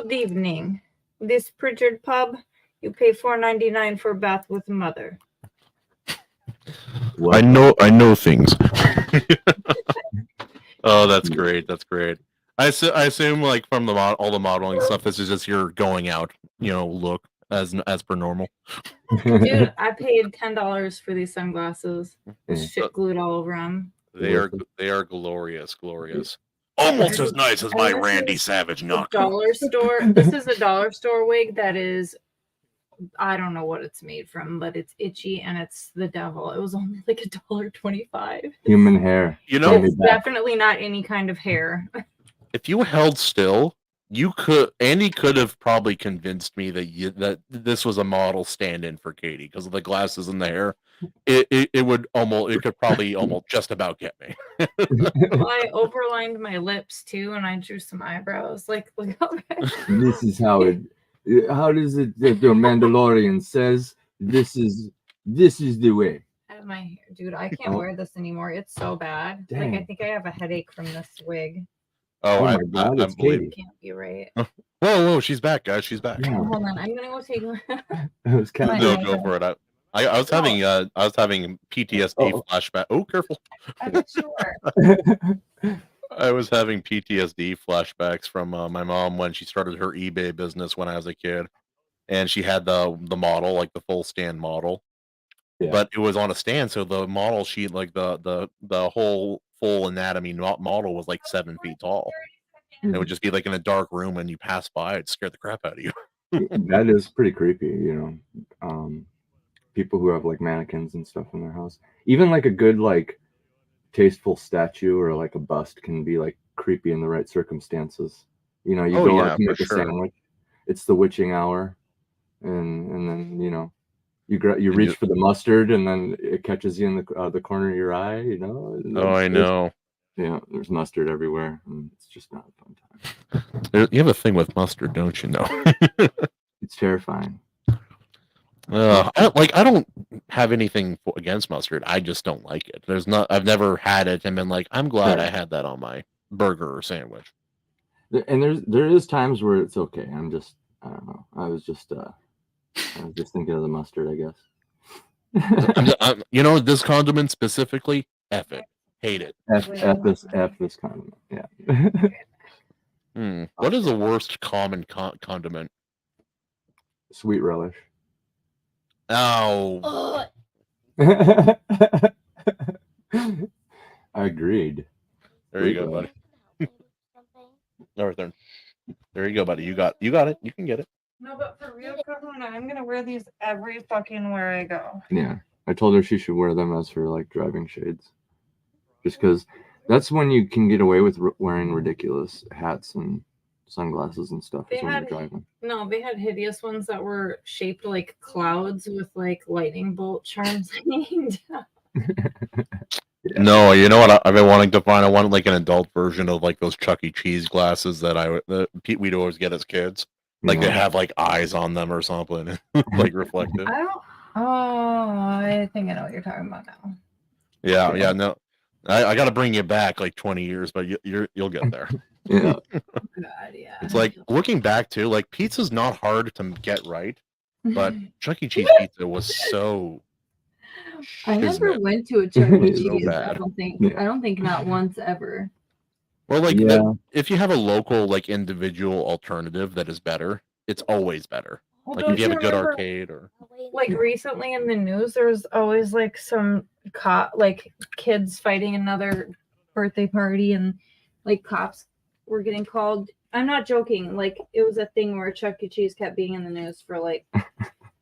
Good evening. This Pritchard pub, you pay $4.99 for a bath with mother. What? I know things. Oh, that's great. That's great. I assume, like, from all the modeling stuff, this is just your going out, look as per normal. Dude, I paid $10 for these sunglasses with shit glued all over them. They are glorious. Almost as nice as my Randy Savage knockoff. Dollar store. This is a dollar store wig that is, I don't know what it's made from, but it's itchy and it's the devil. It was only like $1.25. Human hair. It's definitely not any kind of hair. If you held still, Andy could have probably convinced me that this was a model stand-in for Katie because of the glasses and the hair. It could probably almost just about get me. Well, I overlined my lips too, and I drew some eyebrows. Like, look how bad. This is how does it? The Mandalorian says this is the way. I have my hair, dude. I can't wear this anymore. It's so bad. Dang. Like, I think I have a headache from this wig. Oh my God, it's Katie. Can't be right. Whoa, she's back, guys. She's back. Yeah. Hold on, I'm gonna go take. Go for it. I was having PTSD flashback. Oh, careful. I'm sure. I was having PTSD flashbacks from my mom when she started her eBay business when I was a kid, and she had the model, like the full stand model, but it was on a stand, so the model sheet, like the whole full anatomy model was like 7 feet tall. And it would just be like in a dark room, and you pass by, it'd scare the crap out of you. That is pretty creepy, people who have like mannequins and stuff in their house. Even like a good like tasteful statue or like a bust can be like creepy in the right circumstances. You go out and make a sandwich. It's the witching hour, and then you reach for the mustard, and then it catches you in the corner of your eye. Oh, I know. Yeah, there's mustard everywhere, and it's just not a fun time. You have a thing with mustard, don't you know? It's terrifying. I don't have anything against mustard. I just don't like it. I've never had it and been like, I'm glad I had that on my burger or sandwich. And there is times where it's okay. I don't know. I was just thinking of the mustard, I guess. This condiment specifically, F it. Hate it. F this condiment. Yeah. What is the worst common condiment? Sweet relish. Oh. Agreed. There you go, buddy. There you go, buddy. You got it. You can get it. No, but for real, Kahuna, I'm gonna wear these every fucking where I go. Yeah, I told her she should wear them as her like driving shades, just because that's when you can get away with wearing ridiculous hats and sunglasses and stuff when you're driving. No, they had hideous ones that were shaped like clouds with like lightning bolt charms hanging down. No, you know what? I've been wanting to find. I want like an adult version of like those Chuck E. Cheese glasses that we'd always get as kids. Like they have like eyes on them or something, like reflective. I think I know what you're talking about now. Yeah. No, I got to bring you back like 20 years, but you'll get there. Yeah. God, yeah. It's like looking back too. Like pizza's not hard to get right, but Chuck E. Cheese pizza was so. I never went to a Chuck E. Cheese. So I don't think not once ever. Well, like if you have a local, like individual alternative that is better, it's always better. Well, like if you have a good arcade or like recently in the news, there was always like some like kids fighting another birthday party, and like cops were getting called. I'm not joking. Like it was a thing where Chuck E. Cheese kept being in the news for like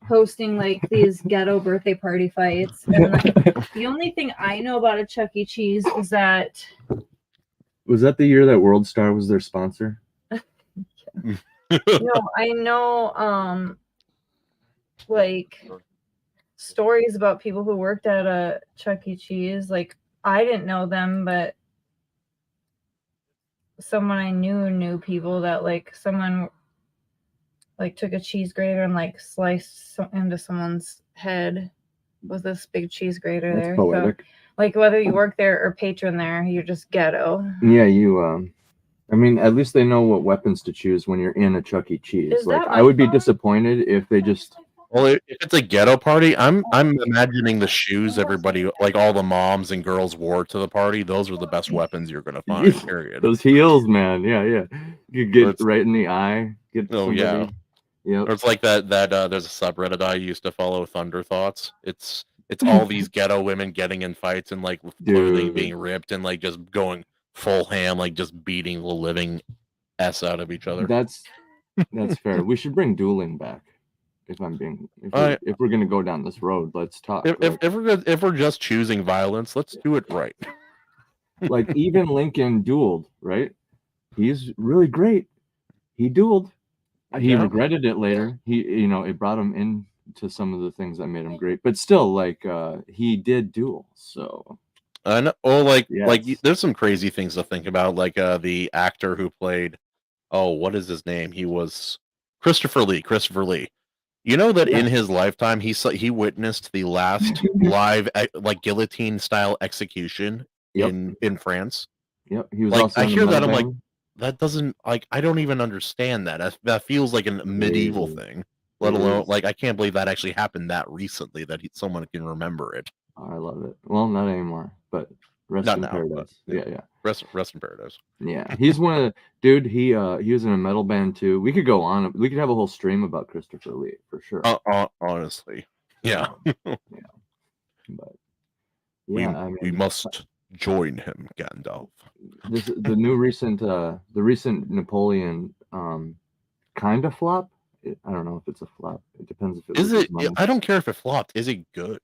hosting like these ghetto birthday party fights. And like, the only thing I know about a Chuck E. Cheese is that. Was that the year that World Star was their sponsor? No, I know like stories about people who worked at a Chuck E. Cheese. Like I didn't know them, but someone I knew people that like someone like took a cheese grater and like sliced into someone's head with this big cheese grater. That's there. Poetic. So, like whether you work there or patron there, you're just ghetto. Yeah, you I mean, at least they know what weapons to choose when you're in a Chuck E. Cheese. Is Like, that I would be phone? disappointed if they just. Well, if it's a ghetto party, I'm imagining the shoes everybody, like all the moms and girls wore to the party. Those are the best weapons you're gonna find. Period. Those heels, man. Yeah. You get right in the eye. Get somebody. Yeah. Yep. Or it's like that. There's a subreddit I used to follow, Thunder Thoughts. It's all these ghetto women getting in fights and like clothing being ripped and like just going full ham, like just beating the living s out of each other. That's fair. We should bring dueling back. If we're gonna go down this road, let's talk. If we're just choosing violence, let's do it right. Like even Lincoln dueled, right? He's really great. He dueled. He regretted it later. It brought him into some of the things that made him great. But still, like he did duel. So I know. Oh, like there's some crazy things to think about. Like the actor who played, what is his name? He was Christopher Lee. You know that in his lifetime, he witnessed the last live like guillotine style execution in France. Yep, he was like, also I hear that, I'm like, that doesn't, like, I don't even understand that. That feels like a medieval thing. Let alone, like, I can't believe that actually happened that recently that someone can remember it. Oh, I love it. Well, not anymore, but rest in paradise. Yeah. Rest in paradise. Yeah, he's one of the dude. He was in a metal band too. We could go on. We could have a whole stream about Christopher Lee for sure. Honestly, yeah. But we must join him, Gandalf. The recent Napoleon kind of flop. I don't know if it's a flop. It depends if it is it. I don't care if it flopped. Is it good?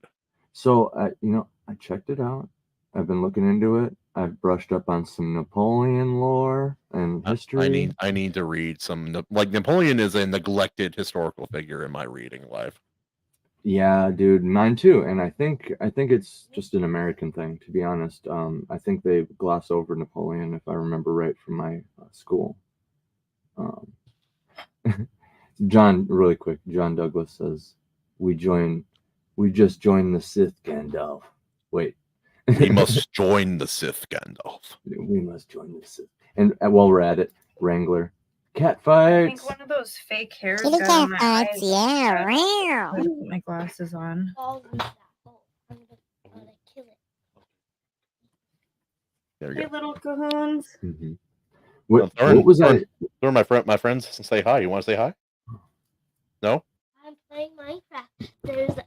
So I checked it out. I've been looking into it. I've brushed up on some Napoleon lore and history. I need to read some. Like, Napoleon is a neglected historical figure in my reading life. Yeah, dude, mine too. And I think it's just an American thing, to be honest. I think they gloss over Napoleon, if I remember right, from my school. John, really quick. John Douglas says, "We just joined the Sith, Gandalf." Wait. We must join the Sith, Gandalf. We must join the Sith. And while we're at it, Wrangler. Cat fights. I think one of those fake hairs Kitty got cat on my fights, eyes. yeah. I put my glasses on. There we Hey, go. little cahoons. Mm-hmm. What was that? They're my friends say hi. You want to say hi? No? I'm playing Minecraft. There's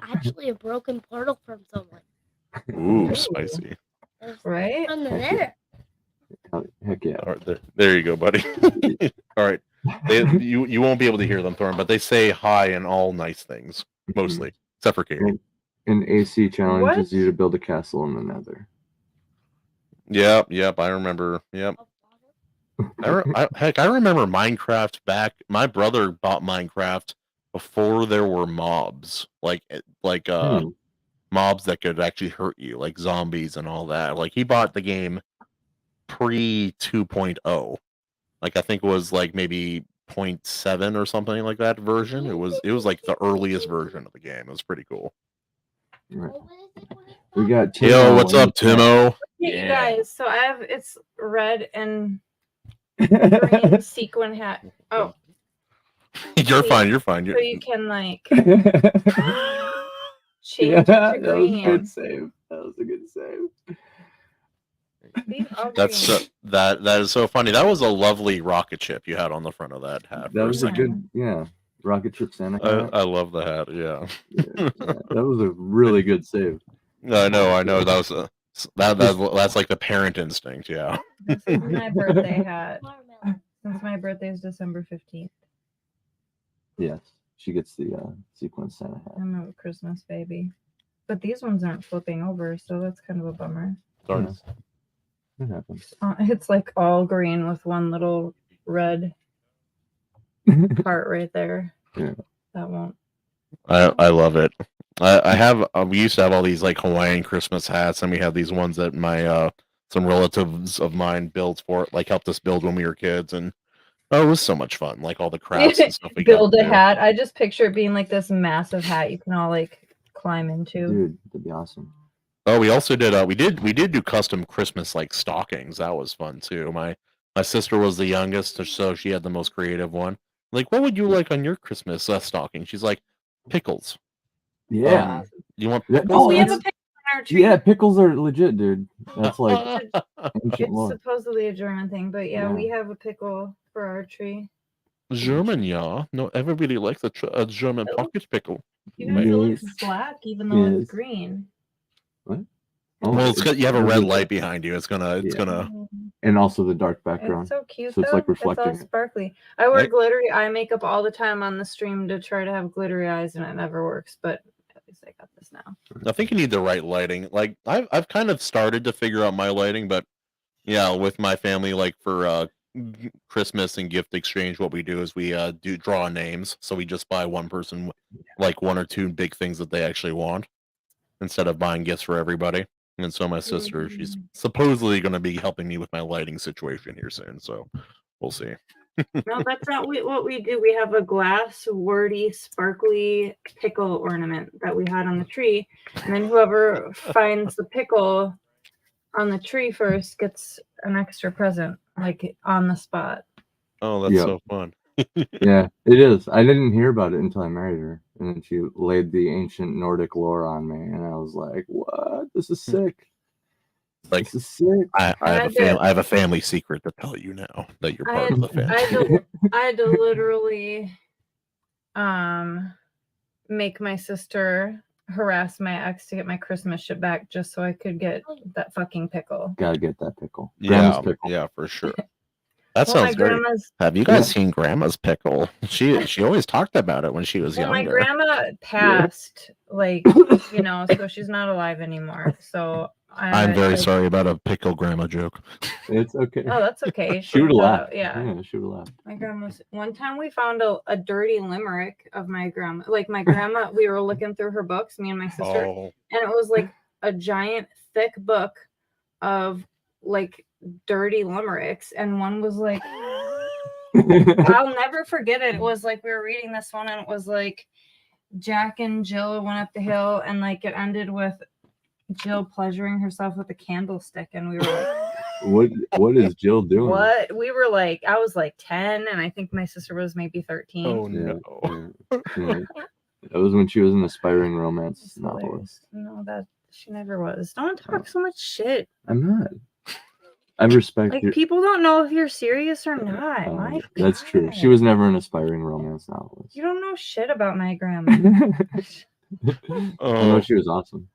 actually a broken portal from someone. Ooh, spicy. Right? Under there. Heck yeah. All right, there you go, buddy. All right. You won't be able to hear them, Thorn, but they say hi and all nice things, mostly, except for Katie. And AC challenges you to build a castle in the Nether. Yep, I remember. Yep. I remember Minecraft back. My brother bought Minecraft before there were mobs, like mobs that could actually hurt you, like zombies and all that. Like, he bought the game pre 2.0. Like, I think it was like maybe 0.7 or something like that version. It was like the earliest version of the game. It was pretty cool. Right. We got Timo. Yo, what's up, Timo? Hey, you guys. So it's red and green sequin hat. Oh. You're fine. So you can like change Yeah, it to that was green. a good save. That was a good save. That is so funny. That was a lovely rocket ship you had on the front of that hat. That was a good, rocket ship Santa hat. I love the hat. Yeah. That was a really good save. I know. That was that's like the parent instinct. Yeah. This is my birthday hat. Since my birthday is December 15th. Yes, she gets the sequence Santa hat. I'm a Christmas baby. But these ones aren't flipping over, so that's kind of a bummer. Sorry. It happens. It's like all green with one little red part right there. Yeah. That won't. I love it. We used to have all these like Hawaiian Christmas hats, and we have these ones that my some relatives of mine built helped us build when we were kids, and it was so much fun. Like all the crafts and stuff. We build a hat. I just picture it being like this massive hat you can all like climb into. Dude, that'd be awesome. Oh, we also did. We did do custom Christmas like stockings. That was fun too. My sister was the youngest, so she had the most creative one. Like, what would you like on your Christmas stocking? She's like, pickles. Yeah. You want That- pickles? Oh, we have a that's- pickle on our tree. Yeah, pickles are legit, dude. That's like ancient It's lore. supposedly a German thing, but yeah, Yeah. we have a pickle for our tree. German, yeah. No, everybody likes a German pocket pickle. You guys it looks Yes. black, even though Yes. it's green. What? Oh, Well, it's you have a red really light good. behind you. It's gonna. And also the dark background. It's so cute. So it's though. like reflecting It's all it. sparkly. I wear Right. glittery eye makeup all the time on the stream to try to have glittery eyes, and it never works. But at least I got this now. I think you need the right lighting. Like I've kind of started to figure out my lighting, but yeah, with my family, like for Christmas and gift exchange, what we do is we do draw names. So we just buy one person like one or two big things that they actually want instead of buying gifts for everybody. And so my sister, she's supposedly going to be helping me with my lighting situation here soon. So we'll see. No, that's not what we do. We have a glass, wordy, sparkly pickle ornament that we had on the tree. And then whoever finds the pickle on the tree first gets an extra present, like on the spot. Oh, that's so fun. Yeah, it is. I didn't hear about it until I married her. And then she laid the ancient Nordic lore on me. And I was like, what? This is sick. Like, this is sick. I have a family secret to tell you now that you're part of the family. I had to literally make my sister harass my ex to get my Christmas shit back just so I could get that fucking pickle. Gotta get that pickle. Yeah, Grandma's pickle. yeah, for sure. That Well, sounds great. Have you guys seen Grandma's pickle? She always talked about it when she was younger. My grandma passed, like, you know, so she's not alive anymore. So I'm very sorry about a pickle grandma joke. It's okay. Oh, that's okay. She would laugh. Yeah, she would laugh. My grandma's. One time we found a dirty limerick of my grandma. Like my grandma, we were looking through her books, me and my sister, and it was like a giant, thick book of like dirty limericks, and one was like, I'll never forget it. It was like we were reading this one, and it was like Jack and Jill went up the hill, and like it ended with Jill pleasuring herself with a candlestick, and we were like, what is Jill doing? What? We were like, I was like 10, and I think my sister was maybe 13. Oh no. Yeah. That was when she was an aspiring romance novelist. No, that she never was. Don't talk so much shit. I'm not. I respect like you. People don't know if you're serious or not. My that's God. true. She was never an aspiring romance novelist. You don't know shit about my grandma. I know she was awesome.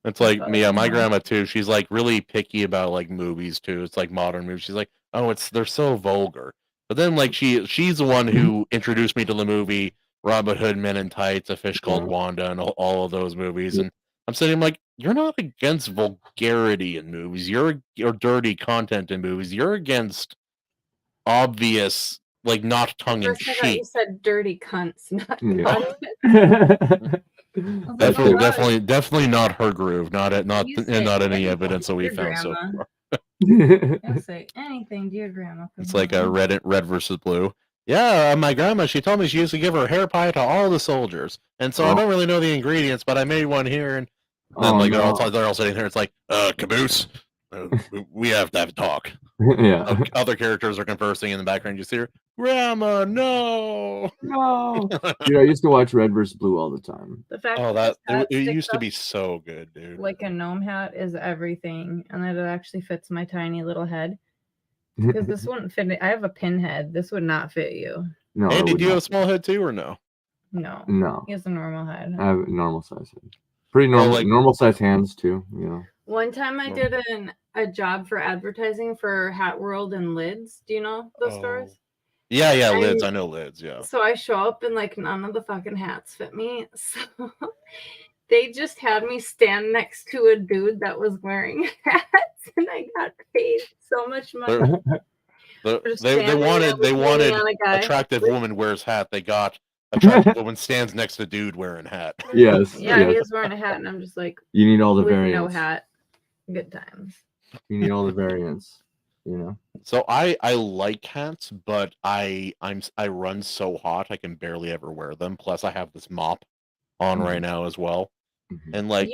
It's like me, my grandma too. She's like really picky about like movies too. It's like modern movies. She's like, oh, they're so vulgar. But then like she's the one who introduced me to the movie Robin Hood Men in Tights, A Fish Called Wanda, and all of those movies. And I'm sitting like, you're not against vulgarity in movies. You're dirty content in movies. You're against obvious, like not tongue in cheek. You said dirty cunts, not content. Definitely not her groove. Not any evidence that we found so far. I'll say anything to your grandma. It's like a red versus blue. Yeah, my grandma, she told me she used to give her hair pie to all the soldiers. And so I don't really know the ingredients, but I made one here. And then they're all sitting there. It's like, caboose, we have to have a talk. Yeah. Other characters are conversing in the background. You see her, Grandma, no. Dude, I used to watch Red vs. Blue all the time. The fact it used to be so good, dude. Like a gnome hat is everything, and that it actually fits my tiny little head. Because this wouldn't fit. I have a pin head. This would not fit you. No. Andy, do you have a small head too, or no? No. He has a normal head. I have a normal size head. Pretty normal, normal size hands too. You know. One time I did a job for advertising for Hat World and Lids. Do you know those stores? Yeah, Lids. I know Lids. Yeah. So I show up and like none of the fucking hats fit me. So they just had me stand next to a dude that was wearing hats, and I got paid so much money. They wanted attractive woman wears hat. They got attractive woman stands next to dude wearing hat. Yes. Yeah, he was wearing a hat, and I'm just like, you need all the variants. No hat. Good times. You need all the variants. You know. So I like hats, but I run so hot I can barely ever wear them. Plus I have this mop on right now as well. And like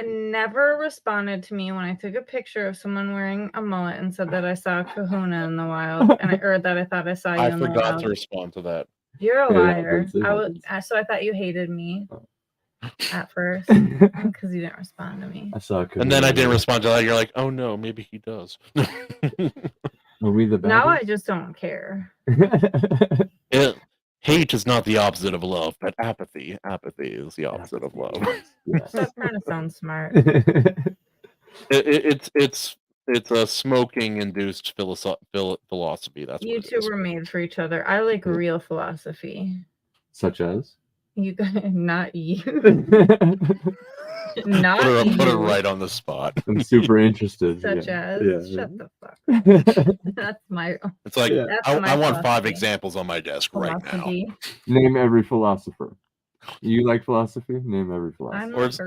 never responded to me when I took a picture of someone wearing a mullet and said that I saw Kahuna in the wild, or that I thought I saw you in the wild. I forgot to respond to that. You're a liar. So I thought you hated me at first because you didn't respond to me. I saw Kahuna. And then I didn't respond to that. You're like, oh no, maybe he does. Are we the bad? Now I just don't care. Hate is not the opposite of love, but apathy is the opposite of love. Yes. That kind of sounds smart. It's a smoking-induced philosophy. That's You what it two is. were made for each other. I like real philosophy. Such as? You guys, not you. Put Not her you. right on the spot. I'm super interested. Such as. Yeah. Shut the fuck up. That's my. It's like Yeah. I want 5 philosophy. examples on my desk right now. Philosophy. Name every philosopher. You like philosophy? Name every philosopher. I'm Or it's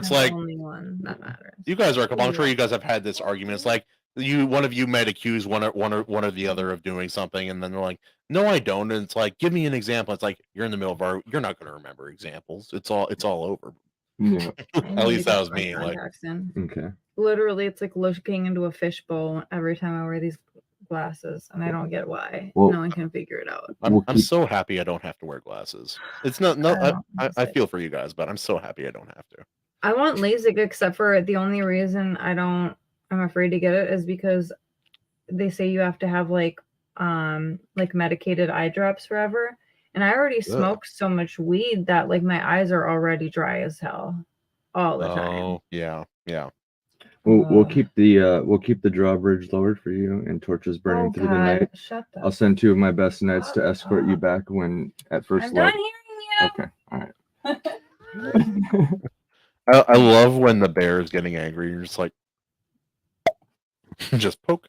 the like only one that matters. you guys are. I'm sure you guys have had this argument. It's like one of you might accuse one or the other of doing something, and then they're like, "No, I don't." And it's like, "Give me an example." It's like you're in the middle of you're not going to remember examples. It's all over. Yeah. At least that was me. Like, Okay. Literally, it's like looking into a fishbowl every time I wear these glasses, and I don't get why. Well, no one can figure it out. I'm so happy I don't have to wear glasses. It's not I feel for you guys, but I'm so happy I don't have to. I want LASIK, except for the only reason I'm afraid to get it is because they say you have to have like medicated eye drops forever. And I already smoked so much weed that like my eyes are already dry as hell all the time. Oh, yeah. We'll keep the drawbridge lowered for you and torches burning through the night. Shut up. I'll send 2 of my best knights to escort you back when at first I'm light. done hearing you. Okay. All right. I love when the bear is getting angry. You're just like, just poke.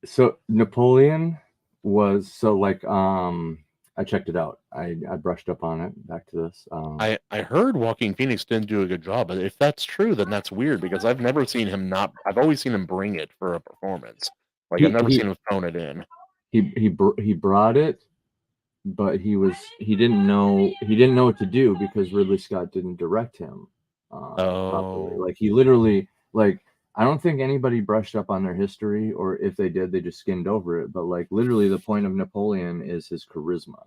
So Napoleon was I checked it out. I brushed up on it. Back to this. I heard Joaquin Phoenix didn't do a good job, but if that's true, then that's weird because I've never seen him not. I've always seen him bring it for a performance. Like I've never seen him phone it in. He brought it, but he didn't know what to do because Ridley Scott didn't direct him. Properly. Like he literally I don't think anybody brushed up on their history, or if they did, they just skimmed over it. But like literally the point of Napoleon is his charisma.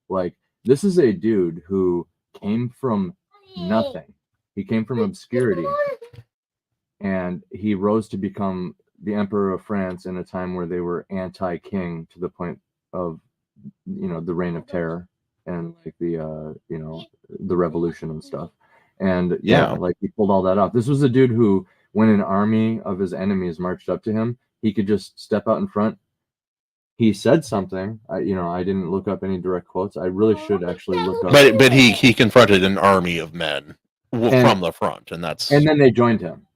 Like this is a dude who came from nothing. He came from obscurity, and he rose to become the Emperor of France in a time where they were anti-king to the point of, the Reign of Terror and like the revolution and stuff. And like he pulled all that off. This was a dude who, when an army of his enemies marched up to him, he could just step out in front. He said something. I didn't look up any direct quotes. I really should actually look up. But he confronted an army of men from the front, and then they joined him.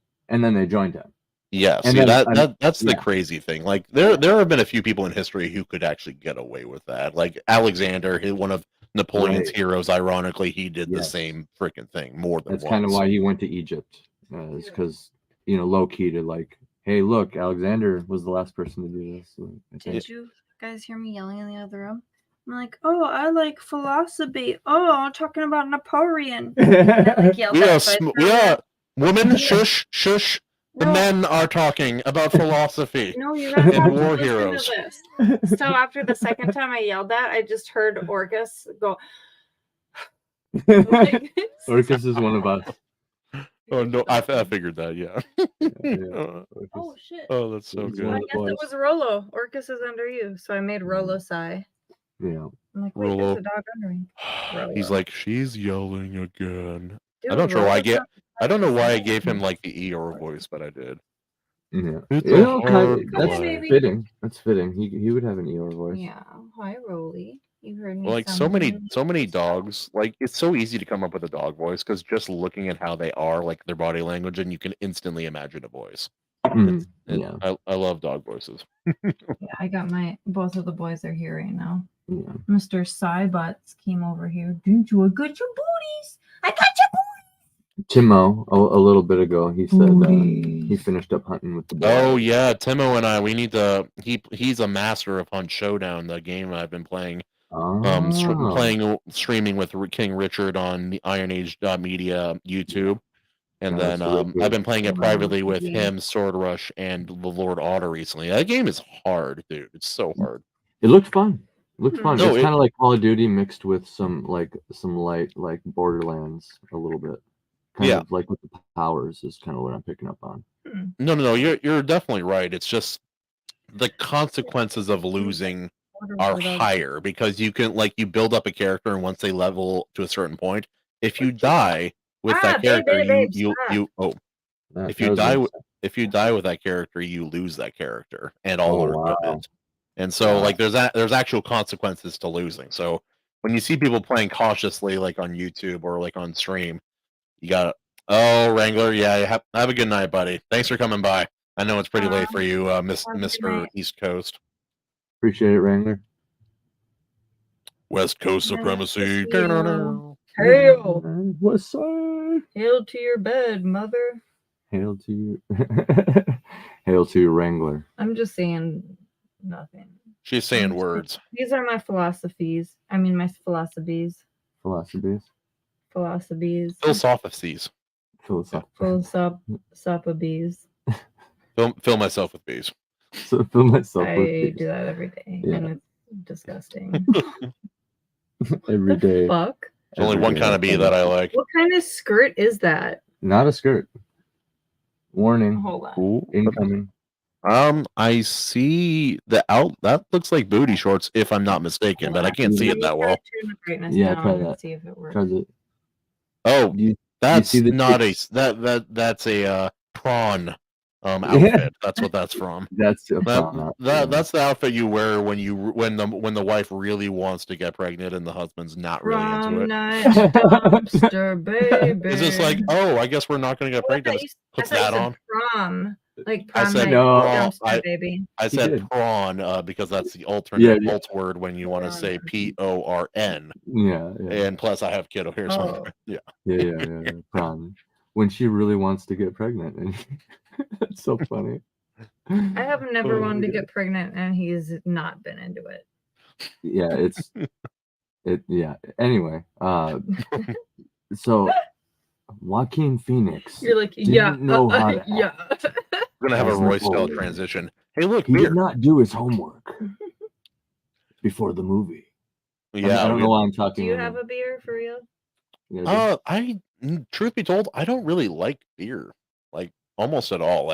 Yeah, and see, then, that's the crazy thing. Like there have been a few people in history who could actually get away with that. Like Alexander, one of Napoleon's heroes. Ironically, he did the same freaking thing more than once. That's kind of why he went to Egypt, is because low key to like, hey, look, Alexander was the last person to do this. Did you guys hear me yelling in the other room? I'm like, oh, I like philosophy. Oh, I'm talking about Napoleon. We are women. Shush. The men are talking about philosophy. No, you guys have war to heroes. To this. So after the second time I yelled that, I just heard Orcus go. Orcus is one of us. Oh no, I figured that. Yeah. Oh shit. Oh, that's so good. I guess it was Rolo. Orcus is under you, so I made Rolo sigh. Yeah. I'm like, wait, Rolo. there's a dog under me. Rolo. He's like, she's yelling again. Dude, I don't know why I don't know why I gave him like the Eeyore voice, but I did. Yeah. That's fitting. That's fitting. He would have an Eeyore voice. Yeah. Hi, Roly. You heard me. Like so many dogs. Like it's so easy to come up with a dog voice because just looking at how they are, like their body language, and you can instantly imagine a voice. Yeah. I love dog voices. Yeah, I got both of the boys are here right now. Yeah. Mr. Cybutts came over here. Didn't you get your booties? I got your booties. Timo, a little bit ago, he said he finished up hunting with the boys. Oh yeah, Timo and I, we need to. He's a master of Hunt Showdown, the game I've been playing streaming with King Richard on the Iron Age Media YouTube. And then I've been playing it privately with him, Sword Rush, and the Lord Otter recently. That game is hard, dude. It's so hard. It looked fun. It's kind it- of like Call of Duty mixed with some light like Borderlands a little bit. Kind of like with the powers is kind of what I'm picking up on. No. You're definitely right. It's just the consequences of losing are higher because you can you build up a character, and once they level to a certain point, if you die with that character, if you die with that character, you lose that character and all of it. And so there's actual consequences to losing. So when you see people playing cautiously on YouTube or on stream, you got Wrangler, have a good night, buddy. Thanks for coming by. I know it's pretty late for you, Mr. East Coast. Appreciate it, Wrangler. West Coast supremacy. Hail! What's up? Hail to your bed, mother. Hail to you. Hail to your Wrangler. I'm just saying nothing. She's saying words. These are my philosophies. I mean, my philosophies. Philosophies. Philosophies. Philosophies. Philosophies. Fill myself with bees. So fill myself with I bees. do that every day, and it's disgusting. Every day. Fuck. There's only one kind of bee that I like. What kind of skirt is that? Not a skirt. Warning. Hold on. Ooh. Incoming. I see that looks like booty shorts, if I'm not mistaken, but I can't see it that well. Yeah, try that. See if it works. Try it. Oh, that's you not that's a prawn outfit. That's what that's from. That's a prawn. That's the outfit you wear when the wife really wants to get pregnant and the husband's not really into it. Dumpster baby. It's just like, I guess we're not going to get pregnant. Put that on. Prom. Like I prom said night, no. dumpster baby. I said prawn because that's the alternate alt word when you want to say PORN. Yeah. And plus, I have kiddo here, so Yeah. Prawn. When she really wants to get pregnant, and that's so funny. I have never wanted to get pregnant, and he's not been into it. Yeah, Yeah. Anyway, so Joaquin Phoenix. You're like, didn't know how to yeah. We're gonna have a Roy style transition. Hey, look, he beer. did not do his homework before the movie. Yeah, I don't know why I'm talking. Do you have a beer for real? Yeah, truth be told, I don't really like beer, almost at all.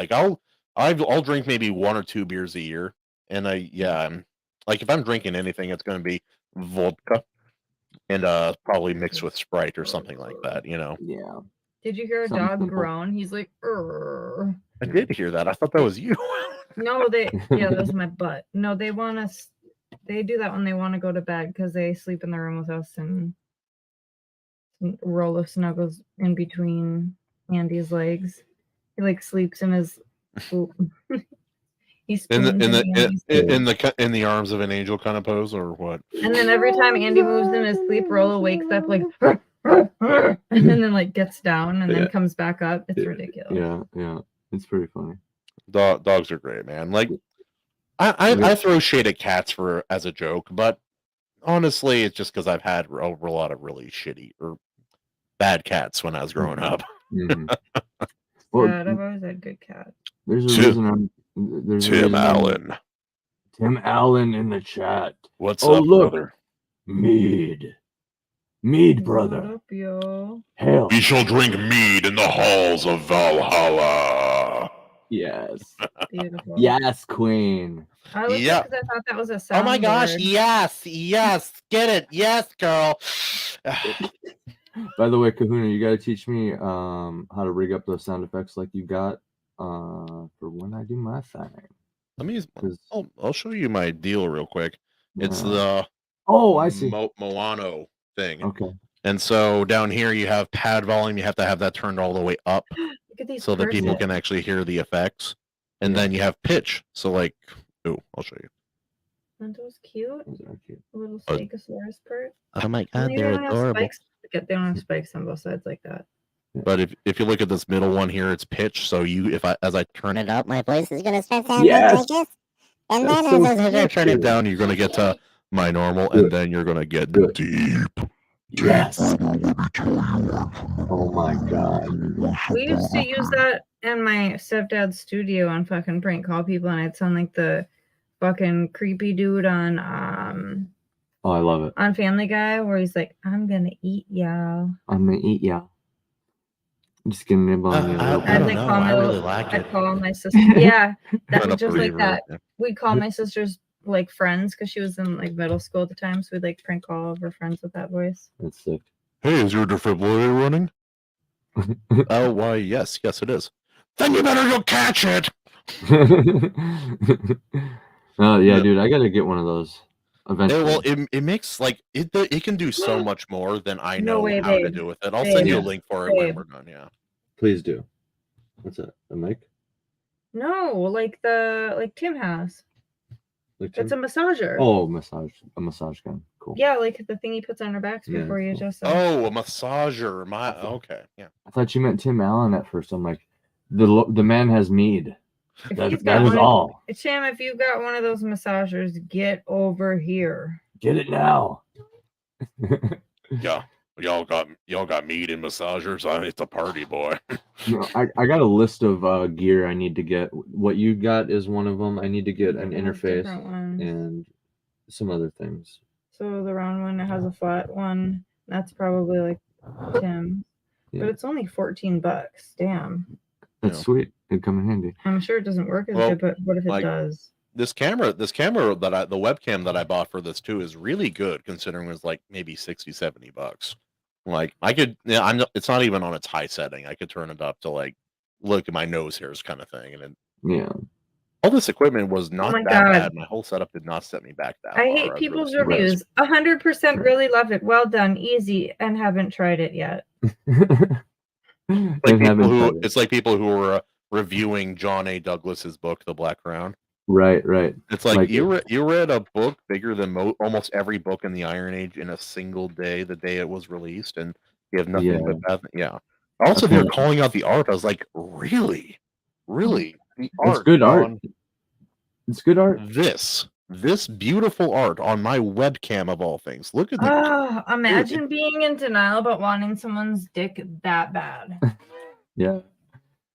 I'll drink maybe 1 or 2 beers a year, and I'm if I'm drinking anything, it's going to be vodka, and probably mixed with Sprite or something like that. Yeah. Did you hear a dog groan? He's like, "Urgh." I did hear that. I thought that was you. No, that was my butt. No, they want us. They do that when they want to go to bed because they sleep in the room with us and Rolo snuggles in between Andy's legs. He sleeps in his. He's in the arms of an angel kind of pose, or what? And then every time Andy moves in his sleep, Rolo wakes up and then gets down and then comes back up. It's ridiculous. Yeah, it's pretty funny. Dogs are great, man. I throw shade at cats as a joke, but honestly, it's just because I've had a lot of really shitty or bad cats when I was growing up. Mm-hmm. I've always had good cats. There's a reason Tim Allen. Tim Allen in the chat. What's up, brother? Mead, brother. What up, yo? Hell. We shall drink mead in the halls of Valhalla. Yes. Beautiful. Yes, queen. I looked because I thought that was a sound. Oh my gosh, word. yes. Get it. Yes, girl. By the way, Kahuna, you got to teach me how to rig up those sound effects like you got for when I do my thing. Let me. I'll show you my deal real quick. It's the I see Moano thing. Okay. And so down here you have pad volume. You have to have that turned all the way up so that people can actually hear the effects. And then you have pitch. So I'll show you. Aren't those cute? Those are cute. A little Stegosaurus part. Oh my god, they're adorable. They don't have spikes on both sides like that. But if you look at this middle one here, it's pitch. So as I turn it up, my voice is gonna start sounding like this. And then as I turn it down, you're gonna get to my normal, and then you're gonna get deep. Yes. Oh my god. We used to use that in my stepdad's studio and fucking prank call people, and I'd sound like the fucking creepy dude on Oh, I love it. on Family Guy, where he's like, "I'm gonna eat y'all. I'm gonna eat y'all. Just gonna nibble on you a little I bit. don't know. I really like I'd it. call my sister. Yeah, that Turn was up the just like reverb, that. yeah. We'd call my sister's like friends because she was in like middle school at the time, so we'd like prank call all of her friends with that voice. That's sick. Hey, is your defibrillator running? Oh, why, yes, it is. Then you better go catch it. Oh yeah, dude, I gotta get one of those eventually. Well, it makes like it can do so much more than I No know way, how to babe. do with it. I'll send you a Babe. link for it when Babe. we're done. Yeah. Please do. What's that? A mic? No, like Tim has. Like It's a Tim? massager. Oh, a massage gun. Cool. Yeah, like the thing he puts on her backs Yeah, before you cool. adjust them. Oh, a massager. Okay. Yeah. I thought you meant Tim Allen at first. I'm like, the man has mead. If That he's is got one of- all. Tim, if you've got one of those massagers, get over here. Get it now. Yeah. Y'all got meat and massagers. It's a party, boy. You know, I got a list of gear I need to get. What you got is one of them. I need to get an interface Different ones. and some other things. So the round one that has a flat one, that's probably like Tim. Yeah. But it's only $14. Damn. That's Yeah. sweet. It'd come in handy. I'm sure it doesn't work as Well, good, but what if it like, does? This camera the webcam that I bought for this too is really good considering it was like maybe $60-$70. Like I could, it's not even on its high setting. I could turn it up to like look at my nose hairs kind of thing, and Yeah. all this equipment was not my that God. bad. My whole setup did not set me back that far. I hate was people's really reviews. 100% really love it. Well done, easy, and haven't tried it yet. It's like people who were reviewing John A. Douglas's book, The Black Crown. Right. It's like you read a book bigger than almost every book in the Iron Age in a single day, the day it was released, and you have nothing but bad. Yeah. Also, they're calling out the art. I was like, really? The art. It's good art. It's good art. This beautiful art on my webcam of all things. Look at that. Imagine being in denial about wanting someone's dick that bad. Yeah.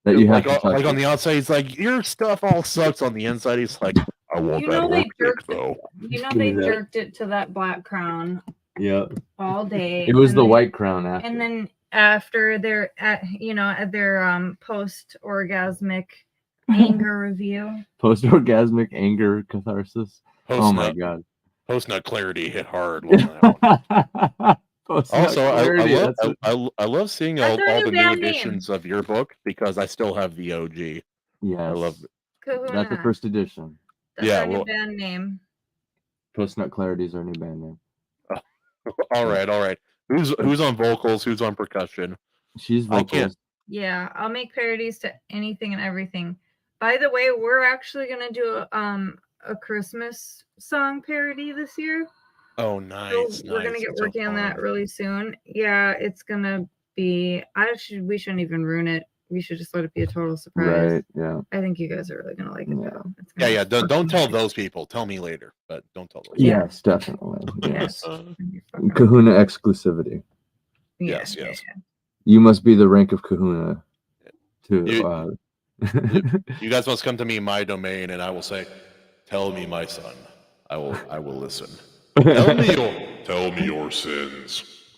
That you have like on the outside, he's like, your stuff all sucks. On the inside, he's like, I want that work dick, though. You know they jerked it to that Black Crown. Yeah. All day. It was the White Crown after. And then after their post-orgasmic anger review. Post-orgasmic anger catharsis. Oh my god. Post-nut clarity hit hard. Also, I love seeing all the new editions of your book because I still have the OG. Yes. I love it. Kahuna. That's the first edition. That's our new band name. Post-nut clarity is our new band name. All right. Who's on vocals? Who's on percussion? She's vocals. Yeah, I'll make parodies to anything and everything. By the way, we're actually gonna do a Christmas song parody this year. Oh, nice. So we're gonna get working on that really soon. Yeah, it's gonna be. We shouldn't even ruin it. We should just let it be a total surprise. Right. Yeah. I think you guys are really gonna like it though. Yeah. Don't tell those people. Tell me later, but don't tell those. Yes, definitely. Yes. Kahuna exclusivity. Yes. You must be the rank of Kahuna. You guys must come to me in my domain, and I will say, "Tell me, my son. I will listen. Tell me your sins."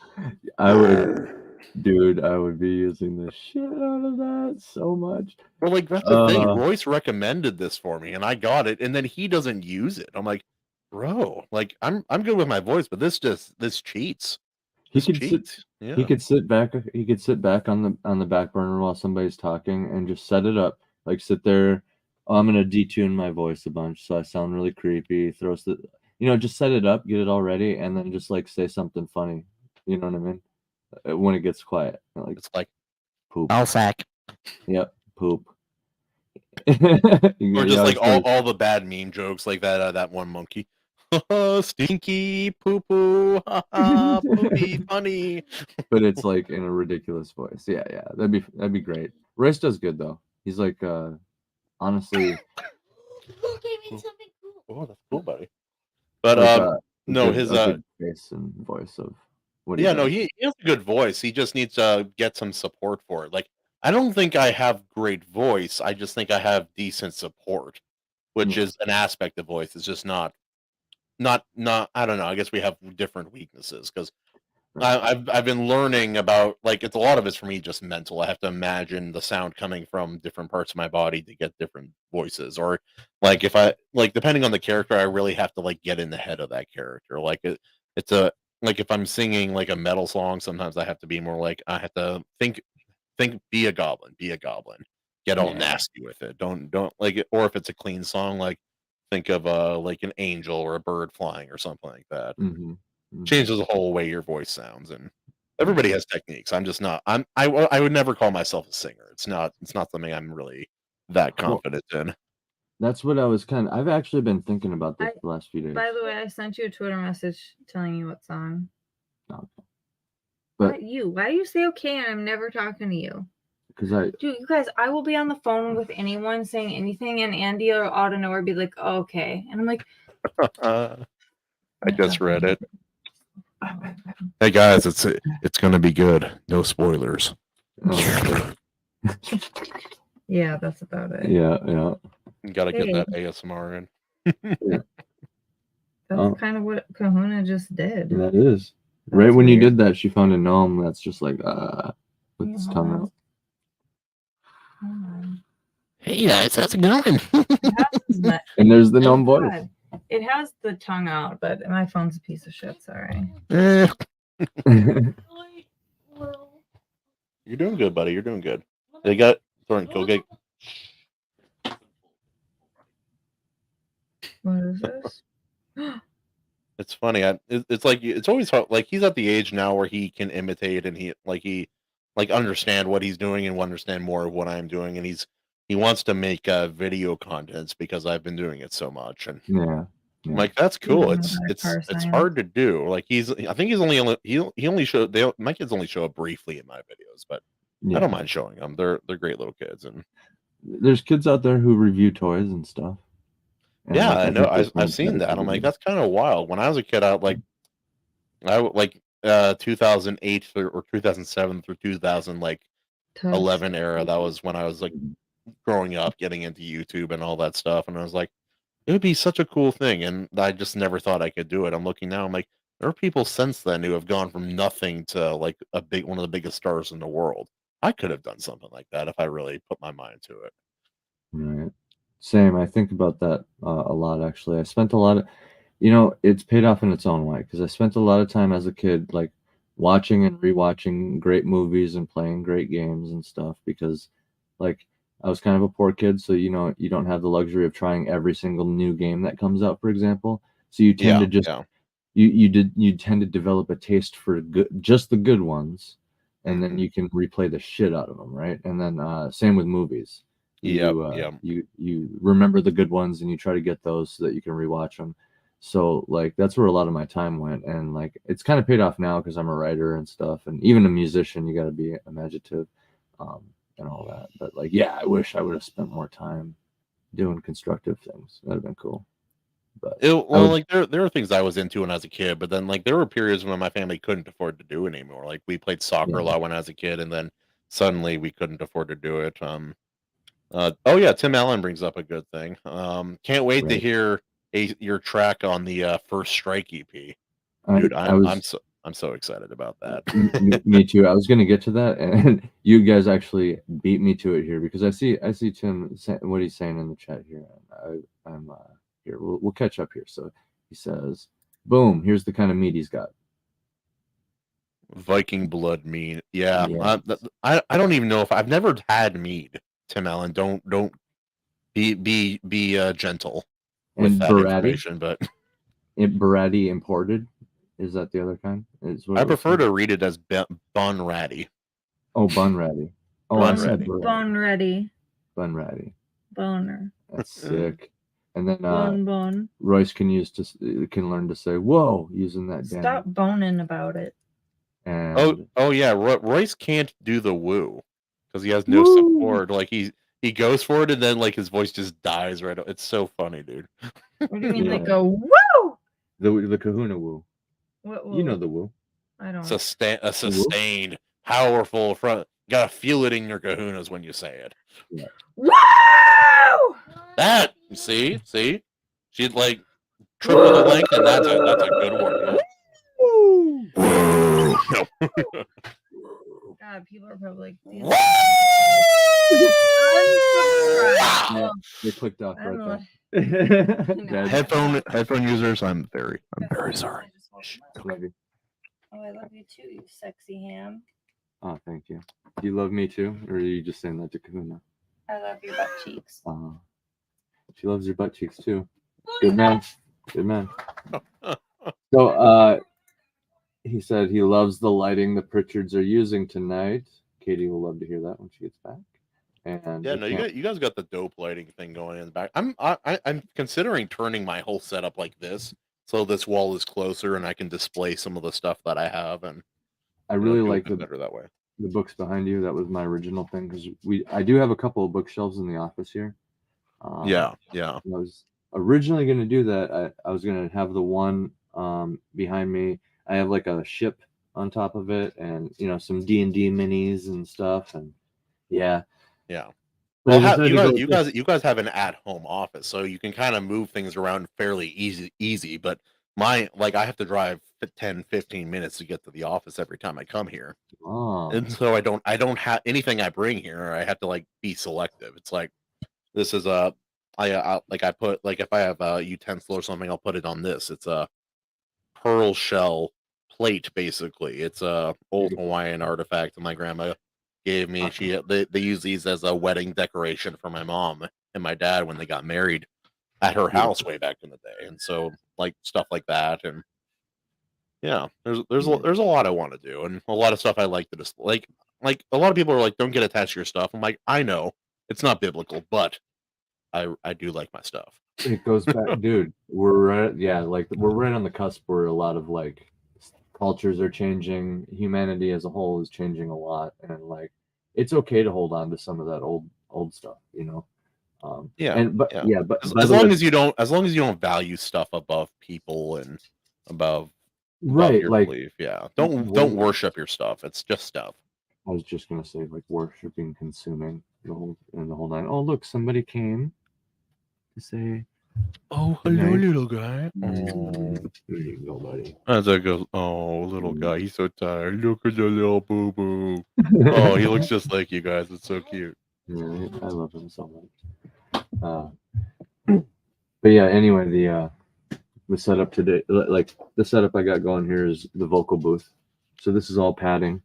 I would be using the shit out of that so much. Well, like that's the thing. Royce recommended this for me, and I got it, and then he doesn't use it. I'm like, bro, like I'm good with my voice, but this cheats. He could sit back on the back burner while somebody's talking and just set it up. Like sit there. Oh, I'm gonna detune my voice a bunch so I sound really creepy. Just set it up, get it all ready, and then just like say something funny. You know what I mean? When it gets quiet, like it's like poop. I'll sack. Yep, poop. Or just like all the bad meme jokes like that one monkey. Stinky poo poo, poopy funny. But it's like in a ridiculous voice. Yeah, that'd be great. Royce does good though. He's like honestly. Who gave me something cool? Oh, that's cool, buddy. But No, good, his a good face and voice of what he yeah, does. no, he has a good voice. He just needs to get some support for it. Like, I don't think I have great voice. I just think I have decent support, which is an aspect of voice. It's just not. I don't know. I guess we have different weaknesses because I've been learning about like it's a lot of it's for me just mental. I have to imagine the sound coming from different parts of my body to get different voices, or like if I like depending on the character, I really have to like get in the head of that character. Like it's a like if I'm singing like a metal song, sometimes I have to be more like I have to think be a goblin, get all nasty with it. Don't like it, or if it's a clean song, like think of like an angel or a bird flying or something like that. Changes the whole way your voice sounds, and everybody has techniques. I'm just not. I would never call myself a singer. It's not something I'm really that confident in. That's what I was I've actually been thinking about this the last few days. By the way, I sent you a Twitter message telling you what song. Okay. But why do you say okay and I'm never talking to you? Dude, you guys, I will be on the phone with anyone saying anything, and Andy will out of nowhere be like, oh, okay. And I'm like, I just read it. Hey guys, it's gonna be good. No spoilers. Yeah, that's about it. Yeah. You gotta get that ASMR in. That's kind of what Kahuna just did. That is. Right when you did that, she found a gnome that's just like with its tongue out. Hey guys, how's it going? And there's the gnome voice. God. It has the tongue out, but my phone's a piece of shit. Sorry. You're doing good, buddy. You're doing good. They got Thorn. Go get. What is this? It's funny. It's like it's always hard. Like he's at the age now where he can imitate and he understand what he's doing and understand more of what I'm doing, and he wants to make video contents because I've been doing it so much, and yeah. I'm like, that's cool. It's hard to do. Like I think he only showed my kids only show up briefly in my videos, but I don't mind showing them. They're great little kids, and there's kids out there who review toys and stuff. And yeah, I know. I've seen that. I'm like, that's kind of wild. When I was a kid, I 2008 or 2007 through 2011 era. That was when I was like growing up, getting into YouTube and all that stuff. And I was like, it would be such a cool thing. And I just never thought I could do it. I'm looking now. I'm like, there are people since then who have gone from nothing to like one of the biggest stars in the world. I could have done something like that if I really put my mind to it. Right. Same. I think about that a lot, actually. I spent a lot of, it's paid off in its own way because I spent a lot of time as a kid, like watching and rewatching great movies and playing great games and stuff because, like, I was kind of a poor kid, so you don't have the luxury of trying every single new game that comes out, for example. So you tend to just you tend to develop a taste for just the good ones, and then you can replay the shit out of them, right? And then same with movies. You remember the good ones and you try to get those so that you can rewatch them. So like that's where a lot of my time went, and like it's kind of paid off now because I'm a writer and stuff, and even a musician, you got to be imaginative and all that. But like, yeah, I wish I would have spent more time doing constructive things. That'd have been cool. But there are things I was into when I was a kid, but then like there were periods when my family couldn't afford to do it anymore. Like we played soccer a lot when I was a kid, and then suddenly we couldn't afford to do it. Tim Allen brings up a good thing. Can't wait to hear your track on the first Strike EP. Dude, I'm so excited about that. Me too. I was gonna get to that, and you guys actually beat me to it here because I see Tim what he's saying in the chat here. I'm here. We'll catch up here. So he says, "Boom! Here's the kind of meat he's got." Viking blood mead. Yeah. I don't even know if I've never had mead. Tim Allen, don't be gentle with that information, but Barati imported, is that the other kind? I prefer to read it as Bun Ratty. Oh, Bun Ratty. Oh, I said Bun Ready. Bun Ratty. Boner. That's sick. And then Bone. Royce can learn to say "whoa" using that. Stop boning about it. And yeah, Royce can't do the woo because he has no support. Like he goes for it and then like his voice just dies right. It's so funny, dude. What do you mean? Like go woo? The Kahuna woo. What? You know the woo. I don't. A sustained, powerful front. You gotta feel it in your kahunas when you say it. Yeah. Wow! That see, she'd like triple the length, and that's a good word. God, people are probably like, Yeah, they clicked off right there. Headphone users, I'm very sorry. Love you. Oh, I love you too, you sexy ham. Oh, thank you. Do you love me too, or are you just saying that to Kahuna? I love your butt cheeks. She loves your butt cheeks too. Good man. Good man. So, he said he loves the lighting the Pritchards are using tonight. Katie will love to hear that when she gets back. And yeah, no, you guys got the dope lighting thing going in the back. I'm considering turning my whole setup like this, so this wall is closer and I can display some of the stuff that I have. And I really like better that way. The books behind you. That was my original thing because I do have a couple of bookshelves in the office here. Yeah. I was originally going to do that. I was going to have the one behind me. I have like a ship on top of it, and some D&D minis and stuff, and yeah. Well, you guys have an at-home office, so you can kind of move things around fairly easy. But I have to drive 10-15 minutes to get to the office every time I come here. And so I don't have anything I bring here. I have to like be selective. It's like this is if I have a utensil or something, I'll put it on this. It's a pearl shell plate, basically. It's a old Hawaiian artifact that my grandma gave me. They use these as a wedding decoration for my mom and my dad when they got married at her house way back in the day. And so like stuff like that, and yeah, there's a lot I want to do, and a lot of stuff I like to just like a lot of people are like, don't get attached to your stuff. I'm like, I know it's not biblical, but I do like my stuff. It goes back, dude. We're right on the cusp where a lot of like cultures are changing. Humanity as a whole is changing a lot, and like it's okay to hold on to some of that old stuff, But as long as you don't value stuff above people and above your belief, don't worship your stuff. It's just stuff. I was just gonna say like worshiping, consuming the whole nine. Oh, look, somebody came to say, "Oh, hello, little guy." Oh, there you go, buddy. As I go, oh, little guy, he's so tired. Look at the little boo boo. Oh, he looks just like you guys. It's so cute. Yeah, I love him so much. But yeah, anyway, the setup today, like the setup I got going here is the vocal booth. So this is all padding.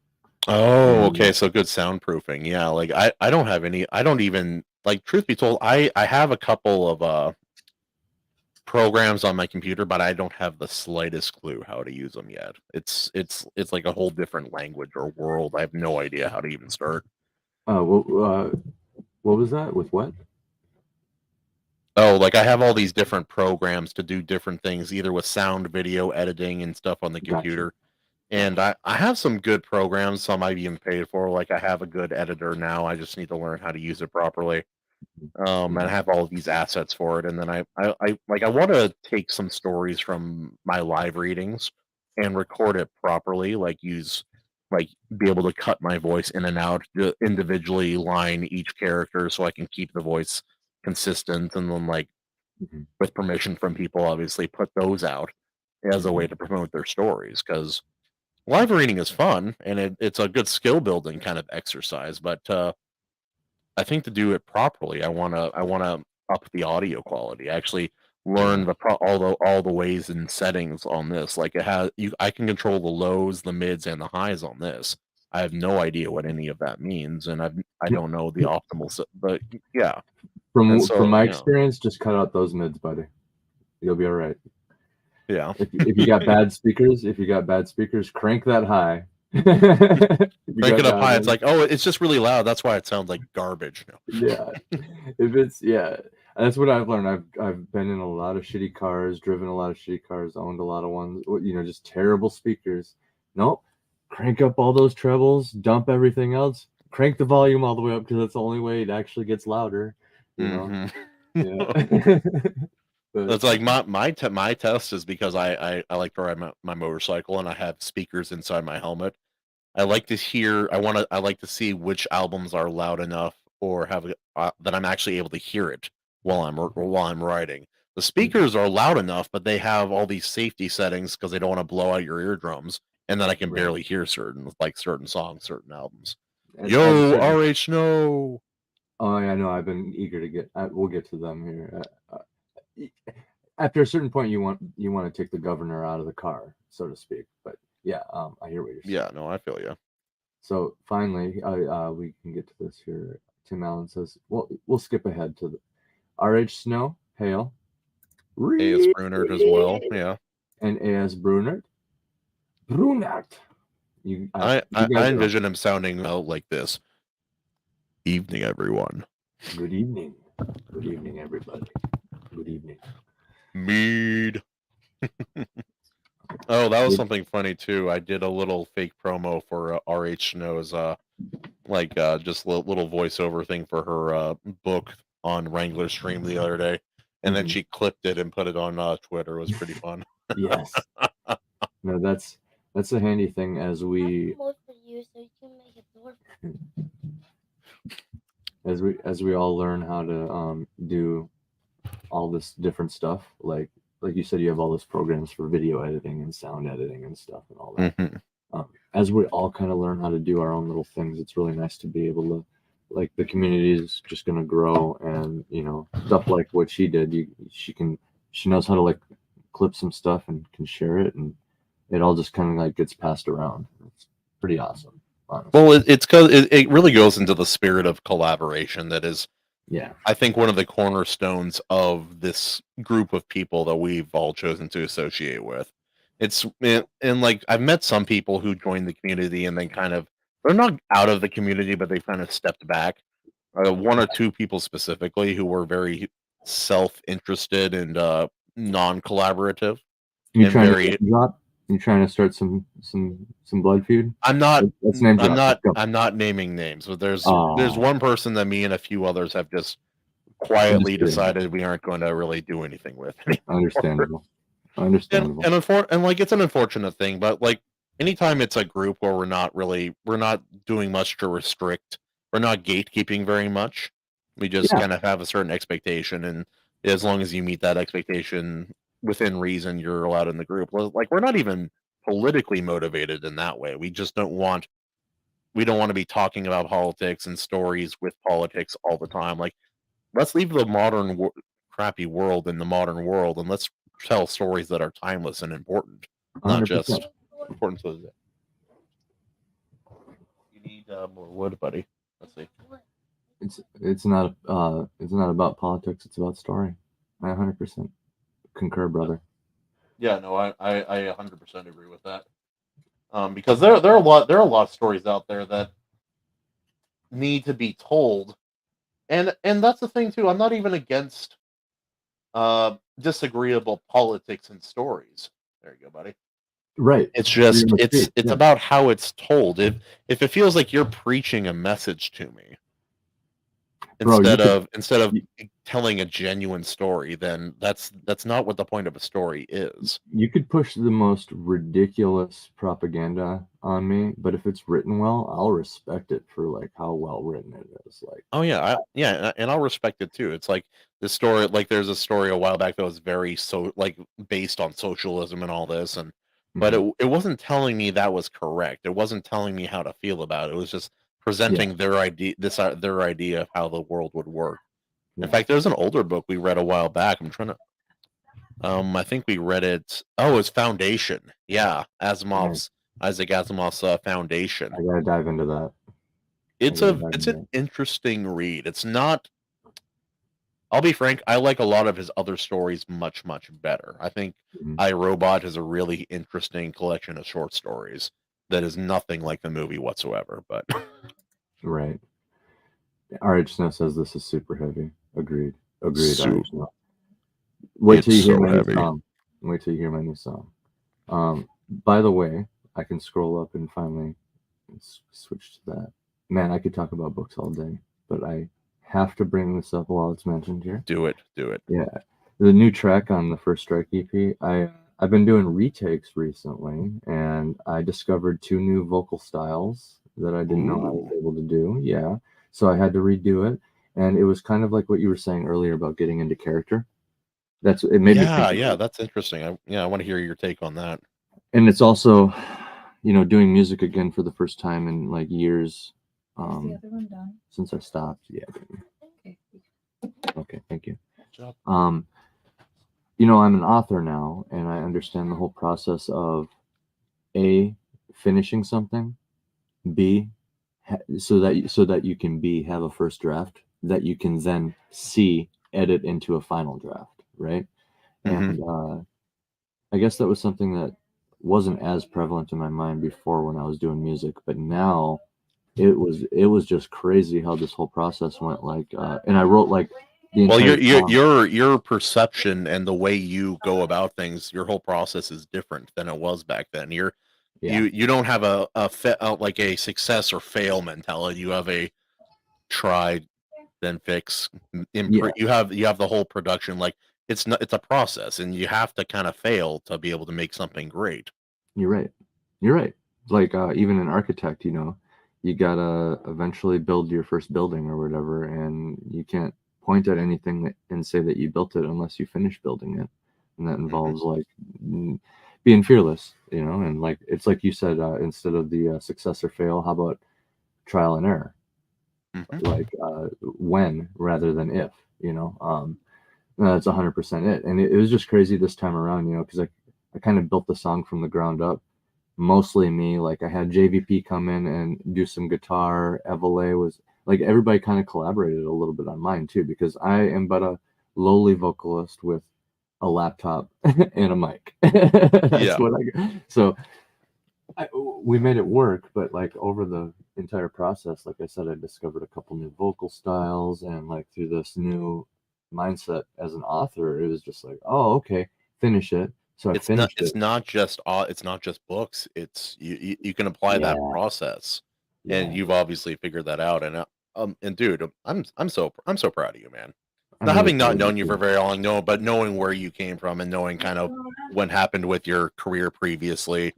Oh, okay. So good soundproofing. Yeah, like I don't have any. I don't even like. Truth be told, I have a couple of programs on my computer, but I don't have the slightest clue how to use them yet. It's like a whole different language or world. I have no idea how to even start. What was that? With what? Oh, like I have all these different programs to do different things, either with sound, video editing, and stuff on the computer. Gotcha. And I have some good programs, some I've even paid for. Like I have a good editor now. I just need to learn how to use it properly. And I have all of these assets for it. And then I want to take some stories from my live readings and record it properly. Be able to cut my voice in and out, individually line each character so I can keep the voice consistent, and then with permission from people, obviously put those out as a way to promote their stories, because live reading is fun and it's a good skill building kind of exercise, but I think to do it properly, I want to up the audio quality. I actually learn all the ways and settings on this. Like I can control the lows, the mids, and the highs on this. I have no idea what any of that means, and I don't know the optimal. But yeah, from my experience, just cut out those mids, buddy. You'll be all right. Yeah. If you got bad speakers, crank that high. Crank it up high. It's like, oh, it's just really loud. That's why it sounds like garbage. Yeah. That's what I've learned. I've been in a lot of shitty cars, driven a lot of shitty cars, owned a lot of ones, just terrible speakers. Nope. Crank up all those trebles, dump everything else, crank the volume all the way up, because that's the only way it actually gets louder. Yeah. But It's like my test is because I like to ride my motorcycle and I have speakers inside my helmet. I like to hear. I like to see which albums are loud enough or have that I'm actually able to hear it while I'm riding. The speakers are loud enough, but they have all these safety settings because they don't want to blow out your eardrums, and then I can barely hear certain songs, certain albums. Yo, RH Snow. Oh yeah, no, I've been eager to get. We'll get to them here. After a certain point, you want to take the governor out of the car, so to speak. But yeah, I hear what you're saying. Yeah, no, I feel you. So finally, we can get to this here. Tim Allen says, "Well, we'll skip ahead to the RH Snow, hail, A.S. Brunert as well, yeah, and A.S. Brunert. I envision him sounding like this. Evening, everyone. Good evening. Good evening, everybody. Good evening. Mead. Oh, that was something funny too. I did a little fake promo for RH Snow's just a little voiceover thing for her book on Wrangler Stream the other day, and then she clipped it and put it on Twitter. It was pretty fun. Yes. No, that's a handy thing as we as we all learn how to do all this different stuff. Like you said, you have all those programs for video editing and sound editing and stuff and all that. As we all kind of learn how to do our own little things, it's really nice to be able to, like, the community is just going to grow, and stuff like what she did, she knows how to like clip some stuff and can share it, and it all just kind of like gets passed around. It's pretty awesome, honestly. Well, it's because it really goes into the spirit of collaboration that is, I think, one of the cornerstones of this group of people that we've all chosen to associate with. And like, I've met some people who joined the community and then they're not out of the community, but they kind of stepped back. One or two people specifically who were very self-interested and non-collaborative. You trying to start some blood feud? I'm not naming names, but there's one person that me and a few others have just quietly decided we aren't going to really do anything with anymore. Understandable. And like, it's an unfortunate thing, but like, anytime it's a group where we're not doing much to restrict, we're not gatekeeping very much. We just kind of have a certain expectation, and as long as you meet that expectation within reason, you're allowed in the group. Like, we're not even politically motivated in that way. We just don't want to be talking about politics and stories with politics all the time. Like, let's leave the modern crappy world in the modern world, and let's tell stories that are timeless and important, not 100%. Just important to the day. You need more wood, buddy. Let's see. It's not about politics. It's about story. I 100% concur, brother. Yeah, no, I 100% agree with that. Because there are a lot of stories out there that need to be told, and that's the thing too. I'm not even against disagreeable politics and stories. There you go, buddy. Right. It's just it's about how it's told. If it feels like you're preaching a message to me, instead of telling a genuine story, then that's not what the point of a story is. You could push the most ridiculous propaganda on me, but if it's written well, I'll respect it for like how well written it is. Like, oh yeah, and I'll respect it too. It's like this story. Like, there's a story a while back that was very based on socialism and all this, and but it wasn't telling me that was correct. It wasn't telling me how to feel about it. It was just presenting their idea of how the world would work. In fact, there's an older book we read a while back. I'm trying to I think we read it. Oh, it's Foundation. Yeah, Isaac Asimov's Foundation. I gotta dive into that. It's an interesting read. It's not. I'll be frank, I like a lot of his other stories much, much better. I think I, Robot is a really interesting collection of short stories that is nothing like the movie whatsoever. But right. RH Snow says this is super heavy. Agreed. Wait till you hear my new song. Wait till you hear my new song. By the way, I can scroll up and finally switch to that. Man, I could talk about books all day, but I have to bring this up while it's mentioned here. Do it. Yeah. the new track on the First Strike EP, I've been doing retakes recently, and I discovered 2 new vocal styles that I didn't know I was able to do. Yeah, so I had to redo it, and it was kind of like what you were saying earlier about getting into character. It made me think. Yeah, that's interesting. I want to hear your take on that. And it's also, doing music again for the first time in like years. Is the other one done? Since I stopped. Yeah. Okay. Okay, thank you. Good job. I'm an author now, and I understand the whole process of A, finishing something, B, so that you can B, have a first draft that you can then C, edit into a final draft, right? And I guess that was something that wasn't as prevalent in my mind before when I was doing music, but now it was just crazy how this whole process went. Like, and I wrote like the entire your perception and the way you go about things, your whole process is different than it was back then. You don't have like a success or fail mentality. You have a try then fix. You have the whole production. Like it's a process, and you have to kind of fail to be able to make something great. You're right. Like even an architect, you gotta eventually build your first building or whatever, and you can't point at anything and say that you built it unless you finish building it, and that involves like being fearless, and like it's like you said, instead of the success or fail, how about trial and error? Like when rather than if, that's 100% it. And it was just crazy this time around, because I kind of built the song from the ground up. Mostly me, like I had JVP come in and do some guitar. Evele was like, everybody kind of collaborated a little bit on mine too, because I am but a lowly vocalist with a laptop and a mic. That's what I got. So we made it work, but like over the entire process, like I said, I discovered a couple new vocal styles, and like through this new mindset as an author, it was just like, oh, okay, finish it. So it's not just books. It's you can apply that process, and you've obviously figured that out. And dude, I'm so proud of you, man. Now, having not known you for very long, but knowing where you came from and knowing kind of what happened with your career previously,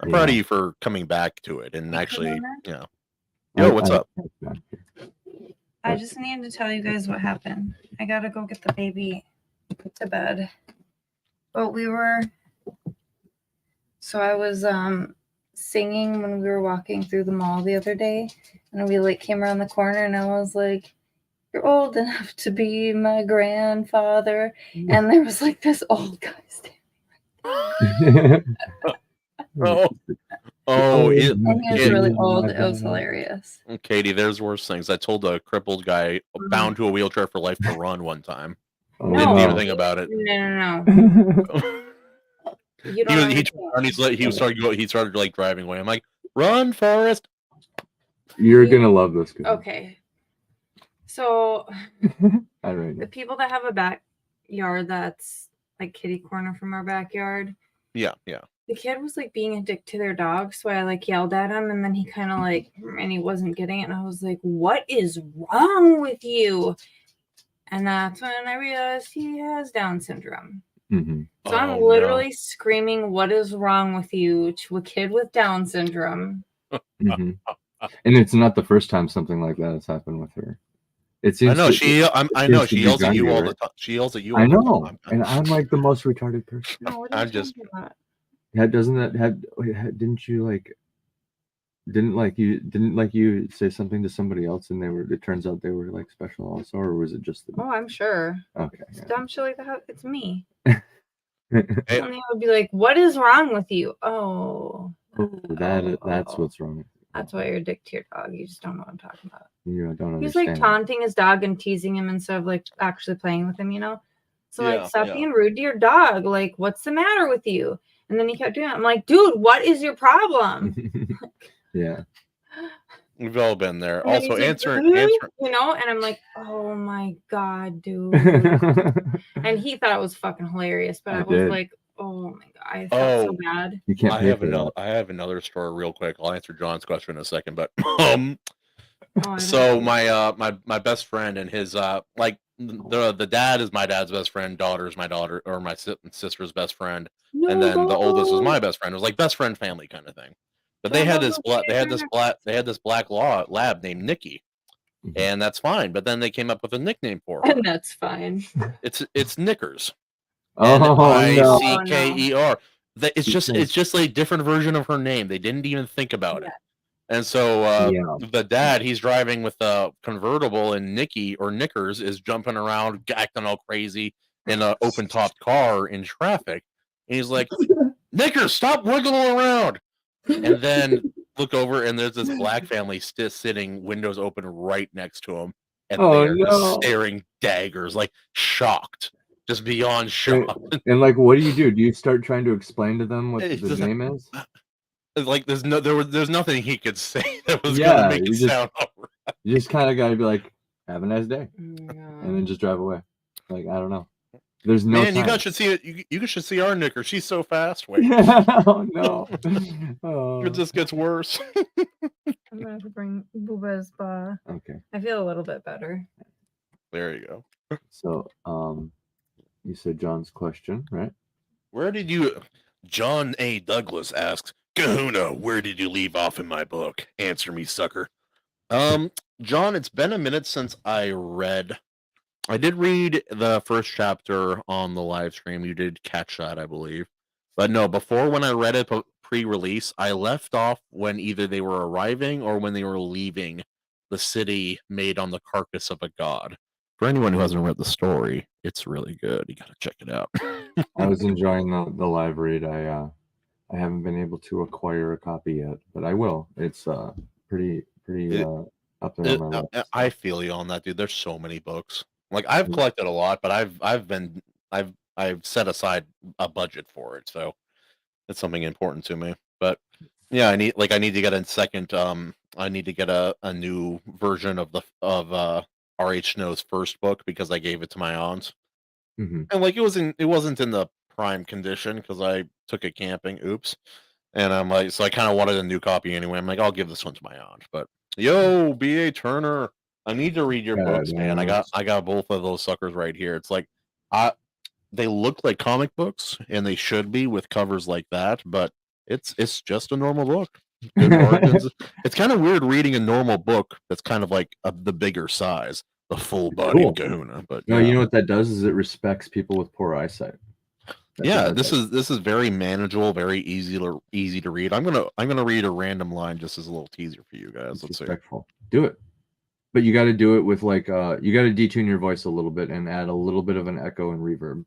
I'm proud of you for coming back to it and actually, Yo, what's up? I just needed to tell you guys what happened. I gotta go get the baby put to bed. But I was singing when we were walking through the mall the other day, and we like came around the corner, and I was like, "You're old enough to be my grandfather," and there was like this old guy standing. And he was really old. It was hilarious. Katie, there's worse things. I told a crippled guy bound to a wheelchair for life to run one time. Didn't even think about it. No. He started like driving away. I'm like, run, Forrest. You're gonna love this guy. Okay. So the people that have a backyard that's like kitty corner from our backyard. Yeah. The kid was like being a dick to their dog, so I like yelled at him, and then he kind of like, and he wasn't getting it, and I was like, "What is wrong with you?" And that's when I realized he has Down syndrome. So I'm literally screaming, "What is wrong with you?" to a kid with Down syndrome. And it's not the first time something like that has happened with her. It seems. I know she yells at you all the time. She yells at you. I know, and I'm like the most retarded person. No, I'm just. Didn't you say something to somebody else, and it turns out they were like special also, or was it just Oh, I'm sure. Okay. Dumb shit like that. It's me. And they would be like, "What is wrong with you?" That's what's wrong. That's why you're a dick to your dog. You just don't know what I'm talking about. You don't understand. He's like taunting his dog and teasing him instead of like actually playing with him, So stop being rude to your dog. Like, what's the matter with you? And then he kept doing it. I'm like, dude, what is your problem? Yeah. We've all been there. Also, answer. And I'm like, oh my God, dude. And he thought it was fucking hilarious, but I was like, oh my God, I felt so bad. You can't. I have another story real quick. I'll answer John's question in a second, but so my best friend and his like the dad is my dad's best friend, daughter is my daughter or my sister's best friend, and then the oldest was my best friend. It was like best friend family kind of thing. But they had this black lab named Nikki, and that's fine. But then they came up with a nickname for her. And that's fine. It's Knickers. N-I-C-K-E-R. It's just a different version of her name. They didn't even think about it. And so the dad, he's driving with a convertible, and Nikki or Knickers is jumping around, acting all crazy in an open-topped car in traffic. And he's like, Knickers, stop wiggling around. And then look over, and there's this black family sitting, windows open right next to him. And they're just staring daggers, like shocked. Just beyond shocked. And like, what do? Do you start trying to explain to them what the name is? Like there's nothing he could say that was gonna make it sound all right. You just kind of gotta be like, have a nice day, and then just drive away. Like, I don't know. There's no man. You guys should see it. You should see our Knicker. She's so fast. Wait. Oh no. It just gets worse. I'm gonna have to bring Booba's bar. Okay. I feel a little bit better. There you go. So, you said John's question, right? Where did you? John A. Douglas asks, Kahuna, where did you leave off in my book? Answer me, sucker. John, it's been a minute since I read. I did read the first chapter on the live stream. You did catch that, I believe. But no, before when I read it pre-release, I left off when either they were arriving or when they were leaving the city made on the carcass of a god. For anyone who hasn't read the story, it's really good. You gotta check it out. I was enjoying the live read. I haven't been able to acquire a copy yet, but I will. It's pretty up there on my list. I feel you on that, dude. There's so many books. Like I've collected a lot, but I've set aside a budget for it, so it's something important to me. But yeah, I need to get a second. I need to get a new version of R.H. Snow's first book because I gave it to my aunt, and like it wasn't in the prime condition because I took it camping. Oops. And I'm like, so I kind of wanted a new copy anyway. I'm like, I'll give this one to my aunt. But yo, B.A. Turner, I need to read your books, man. I got both of those suckers right here. It's like, they look like comic books, and they should be with covers like that. But it's just a normal book. It's kind of weird reading a normal book that's kind of like the bigger size, the full body Kahuna. But no, you know what that does is it respects people with poor eyesight. This is very manageable, very easy to read. I'm gonna read a random line just as a little teaser for you guys. Let's see. Do it, but you got to do it with like you got to detune your voice a little bit and add a little bit of an echo and reverb.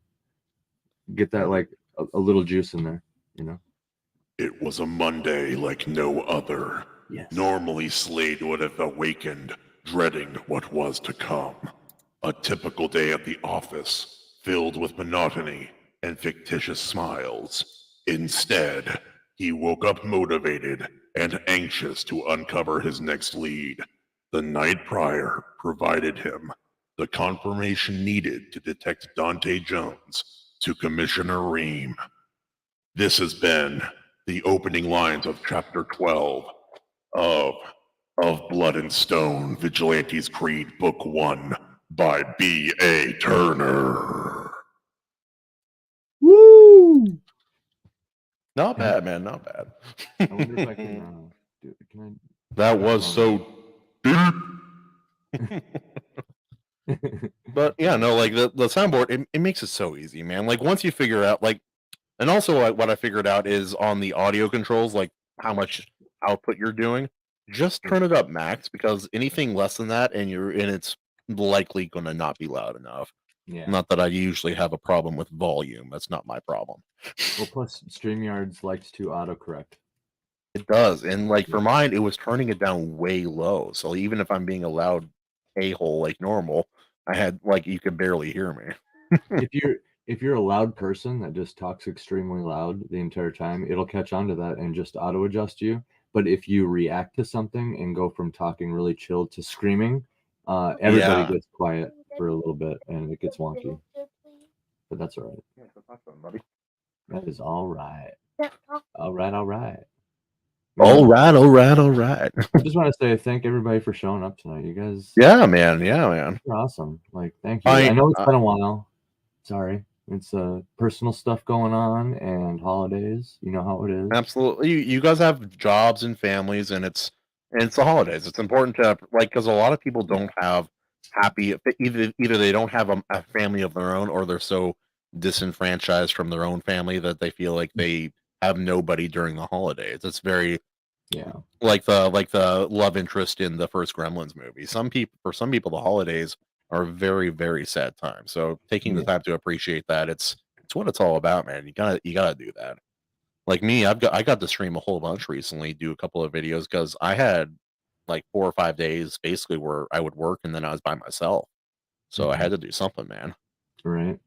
Get that like a little juice in there, you know. It was a Monday like no other. Yes. Normally Slade would have awakened, dreading what was to come. A typical day at the office, filled with monotony and fictitious smiles. Instead, he woke up motivated and anxious to uncover his next lead. The night prior provided him the confirmation needed to detect Dante Jones to Commissioner Ream. This has been the opening lines of Chapter 12 of Blood and Stone, Vigilante's Creed, Book 1 by B.A. Turner. Woo! Not bad, man. Not bad. I wonder if I can do it. Can I? That was so deep. But yeah, no, like the soundboard, it makes it so easy, man. Like once you figure out, like, and also like, what I figured out is on the audio controls, like how much output you're doing, just turn it up max because anything less than that, and it's likely gonna not be loud enough. Yeah. Not that I usually have a problem with volume. That's not my problem. Well, plus StreamYards likes to autocorrect. It does, and like for mine, it was turning it down way low. So even if I'm being a loud a-hole like normal, I had like you could barely hear me. if you're a loud person that just talks extremely loud the entire time, it'll catch on to that and just auto adjust you. But if you react to something and go from talking really chilled to screaming, everybody gets quiet for a little bit and it gets wonky. But that's all right. That is all right. All right. All right. I just want to say thank everybody for showing up tonight. You guys, Yeah, man. you're awesome. Like, thank you. I know it's been a while. Sorry, it's personal stuff going on and holidays. You know how it is. Absolutely. You guys have jobs and families, and it's the holidays. It's important to because a lot of people don't have happy either they don't have a family of their own, or they're so disenfranchised from their own family that they feel like they have nobody during the holidays. It's very like the love interest in the first Gremlins movie. For some people the holidays are a very, very sad time. So taking the time to appreciate that, it's what it's all about, man. You gotta do that. Like me, I got to stream a whole bunch recently, do a couple of videos because I had like 4 or 5 days basically where I would work and then I was by myself. So I had to do something, man. Right.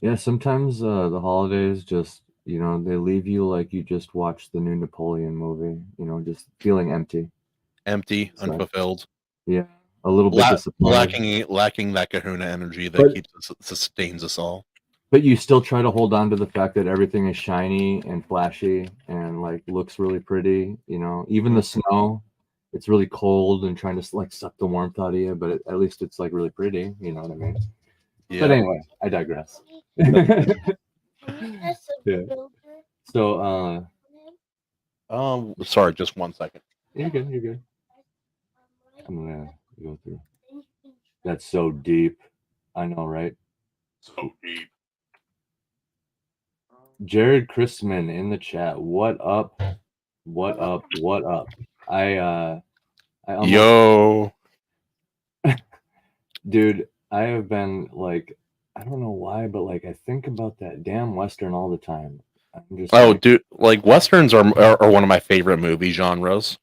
Yeah, sometimes the holidays just, they leave you like you just watched the new Napoleon movie, just feeling empty. Empty, unfulfilled. Yeah, a little bit disappointed. Lacking that Kahuna energy that sustains us all. But you still try to hold on to the fact that everything is shiny and flashy and like looks really pretty, even the snow, it's really cold and trying to like suck the warmth out of you, but at least it's like really pretty, you know what I mean? Yeah. But anyway, I digress. Yeah. So sorry, just 1 second. You're good. I'm gonna go through. That's so deep. I know, right? So deep. Jared Christman in the chat. What up? I almost... Yo. Dude, I have been like, I don't know why, but like I think about that damn Western all the time. I'm just dude, like Westerns are one of my favorite movie genres.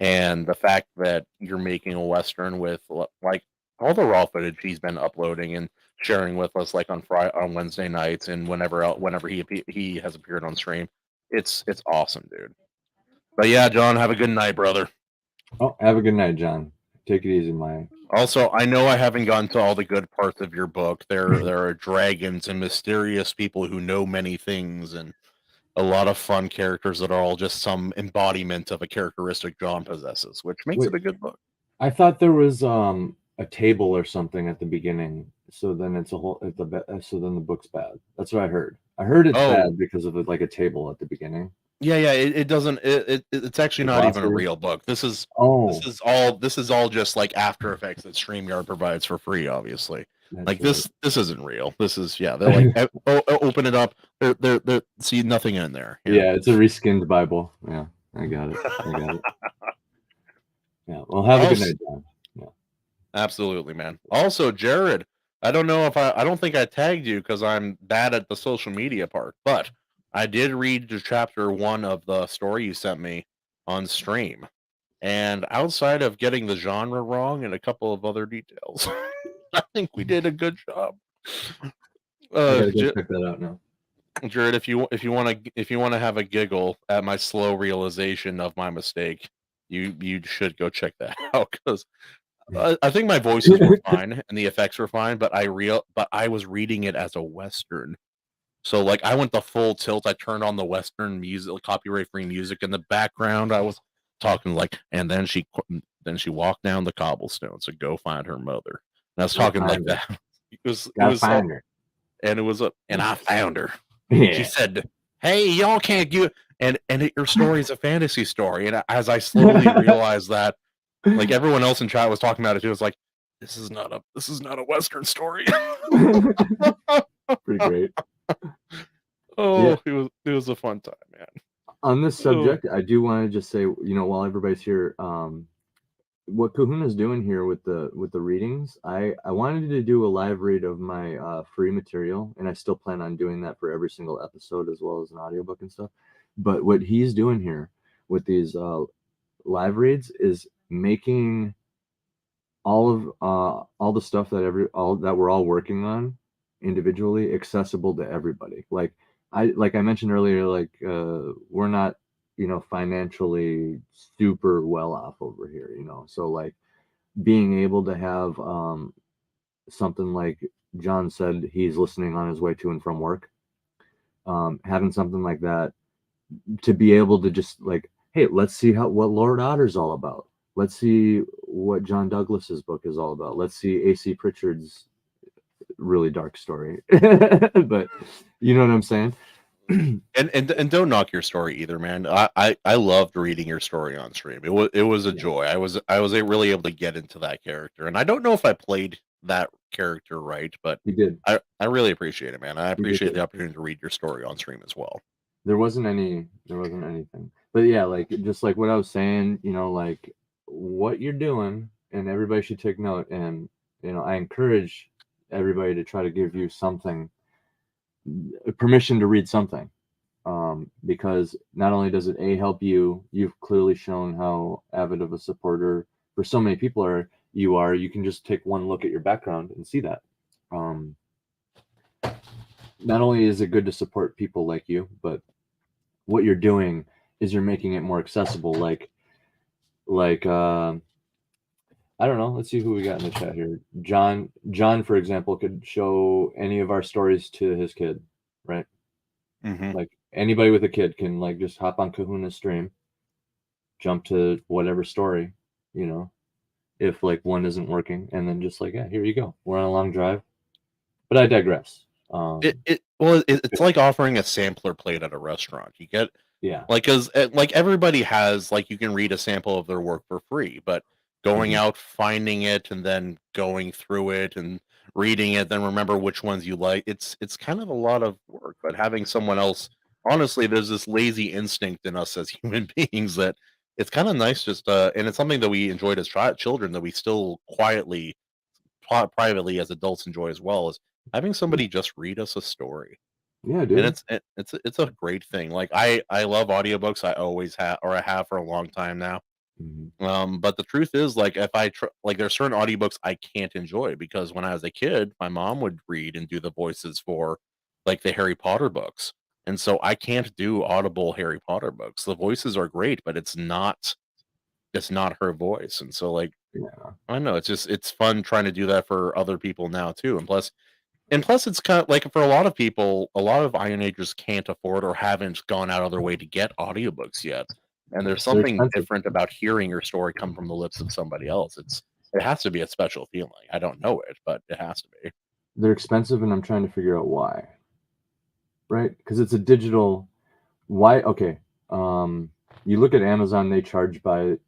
And the fact that you're making a Western with like all the raw footage he's been uploading and sharing with us like on Wednesday nights and whenever he has appeared on stream, it's awesome, dude. But yeah, John, have a good night, brother. Oh, have a good night, John. Take it easy, Mike. Also, I know I haven't gotten to all the good parts of your book. There are dragons and mysterious people who know many things, and a lot of fun characters that are all just some embodiment of a characteristic John possesses, which makes it a good book. I thought there was a table or something at the beginning, so then it's so then the book's bad. That's what I heard. I heard it's bad because of like a table at the beginning. Yeah, it doesn't. It's actually not even a real book. This is all just like After Effects that StreamYard provides for free. Obviously, like this isn't real. This is they're like open it up. They're see nothing in there. Yeah, it's a reskinned Bible. Yeah, I got it. Yeah, well, have a good night, John. Yeah, absolutely, man. Also, Jared, I don't know if I don't think I tagged you because I'm bad at the social media part, but I did read chapter 1 of the story you sent me on stream, and outside of getting the genre wrong and a couple of other details, I think we did a good job. I gotta go check that out now. Jared, if you want to have a giggle at my slow realization of my mistake, you should go check that out because I think my voices were fine and the effects were fine, but I was reading it as a Western. So like I went the full tilt. I turned on the Western music, copyright-free music in the background. I was talking like, and then she walked down the cobblestone to go find her mother. And I was talking like that. It was find her. And it was and I found her. Yeah. She said, "Hey, y'all can't do it." And your story is a fantasy story. And as I slowly realized that, like everyone else in chat was talking about it too, it was like, this is not a Western story. Pretty great. Oh, yeah. It was a fun time, man. On this subject, I do want to just say, while everybody's here, what Kahuna's doing here with the readings, I wanted to do a live read of my free material, and I still plan on doing that for every single episode as well as an audiobook and stuff. But what he's doing here with these live reads is making all the stuff that we're all working on individually accessible to everybody. Like I mentioned earlier, like we're not financially super well off over here, so like being able to have something like John said, he's listening on his way to and from work, having something like that to be able to just like hey, let's see what Lord Otter's all about. Let's see what John Douglas's book is all about. Let's see A.C. Pritchard's really dark story. But you know what I'm saying? And don't knock your story either, man. I loved reading your story on stream. It was a joy. I was really able to get into that character, and I don't know if I played that character right, but you did. I really appreciate it, man. I appreciate the opportunity to read your story on stream as well. There wasn't anything, but yeah, like just like what I was saying, you know, like what you're doing, and everybody should take note. And you know, I encourage everybody to try to give you something, permission to read something, because not only does it help you, you've clearly shown how avid of a supporter for so many people you can just take one look at your background and see that. Not only is it good to support people like you, but what you're doing is you're making it more accessible. Like I don't know, let's see who we got in the chat here. John, for example, could show any of our stories to his kid, right? Mm-hmm. Like anybody with a kid can like just hop on Kahuna's stream, jump to whatever story, you know, if like one isn't working, and then just like, yeah, here you go. We're on a long drive. But I digress. It's like offering a sampler plate at a restaurant. You get, like, because like everybody has, like, you can read a sample of their work for free, but going out, finding it, and then going through it and reading it, then remember which ones you like, it's kind of a lot of work. But having someone else, honestly, there's this lazy instinct in us as human beings that it's kind of nice just and it's something that we enjoyed as children that we still quietly, privately as adults enjoy as well, is having somebody just read us a story. Yeah, dude. And it's a great thing. Like I love audiobooks. I always have, or I have for a long time now. But the truth is, like, if I like, there's certain audiobooks I can't enjoy because when I was a kid, my mom would read and do the voices for like the Harry Potter books. And so I can't do audible Harry Potter books. The voices are great, but it's not her voice. And so, like, I don't know, it's fun trying to do that for other people now too. And plus it's kind of like, for a lot of people, a lot of Iron Agers can't afford or haven't gone out of their way to get audiobooks yet. And there's something different about hearing your story come from the lips of somebody else. It has to be a special feeling. I don't know it, but it has to be. They're expensive, and I'm trying to figure out why. Right? Because it's a digital. Why? Okay. You look at Amazon; they charge by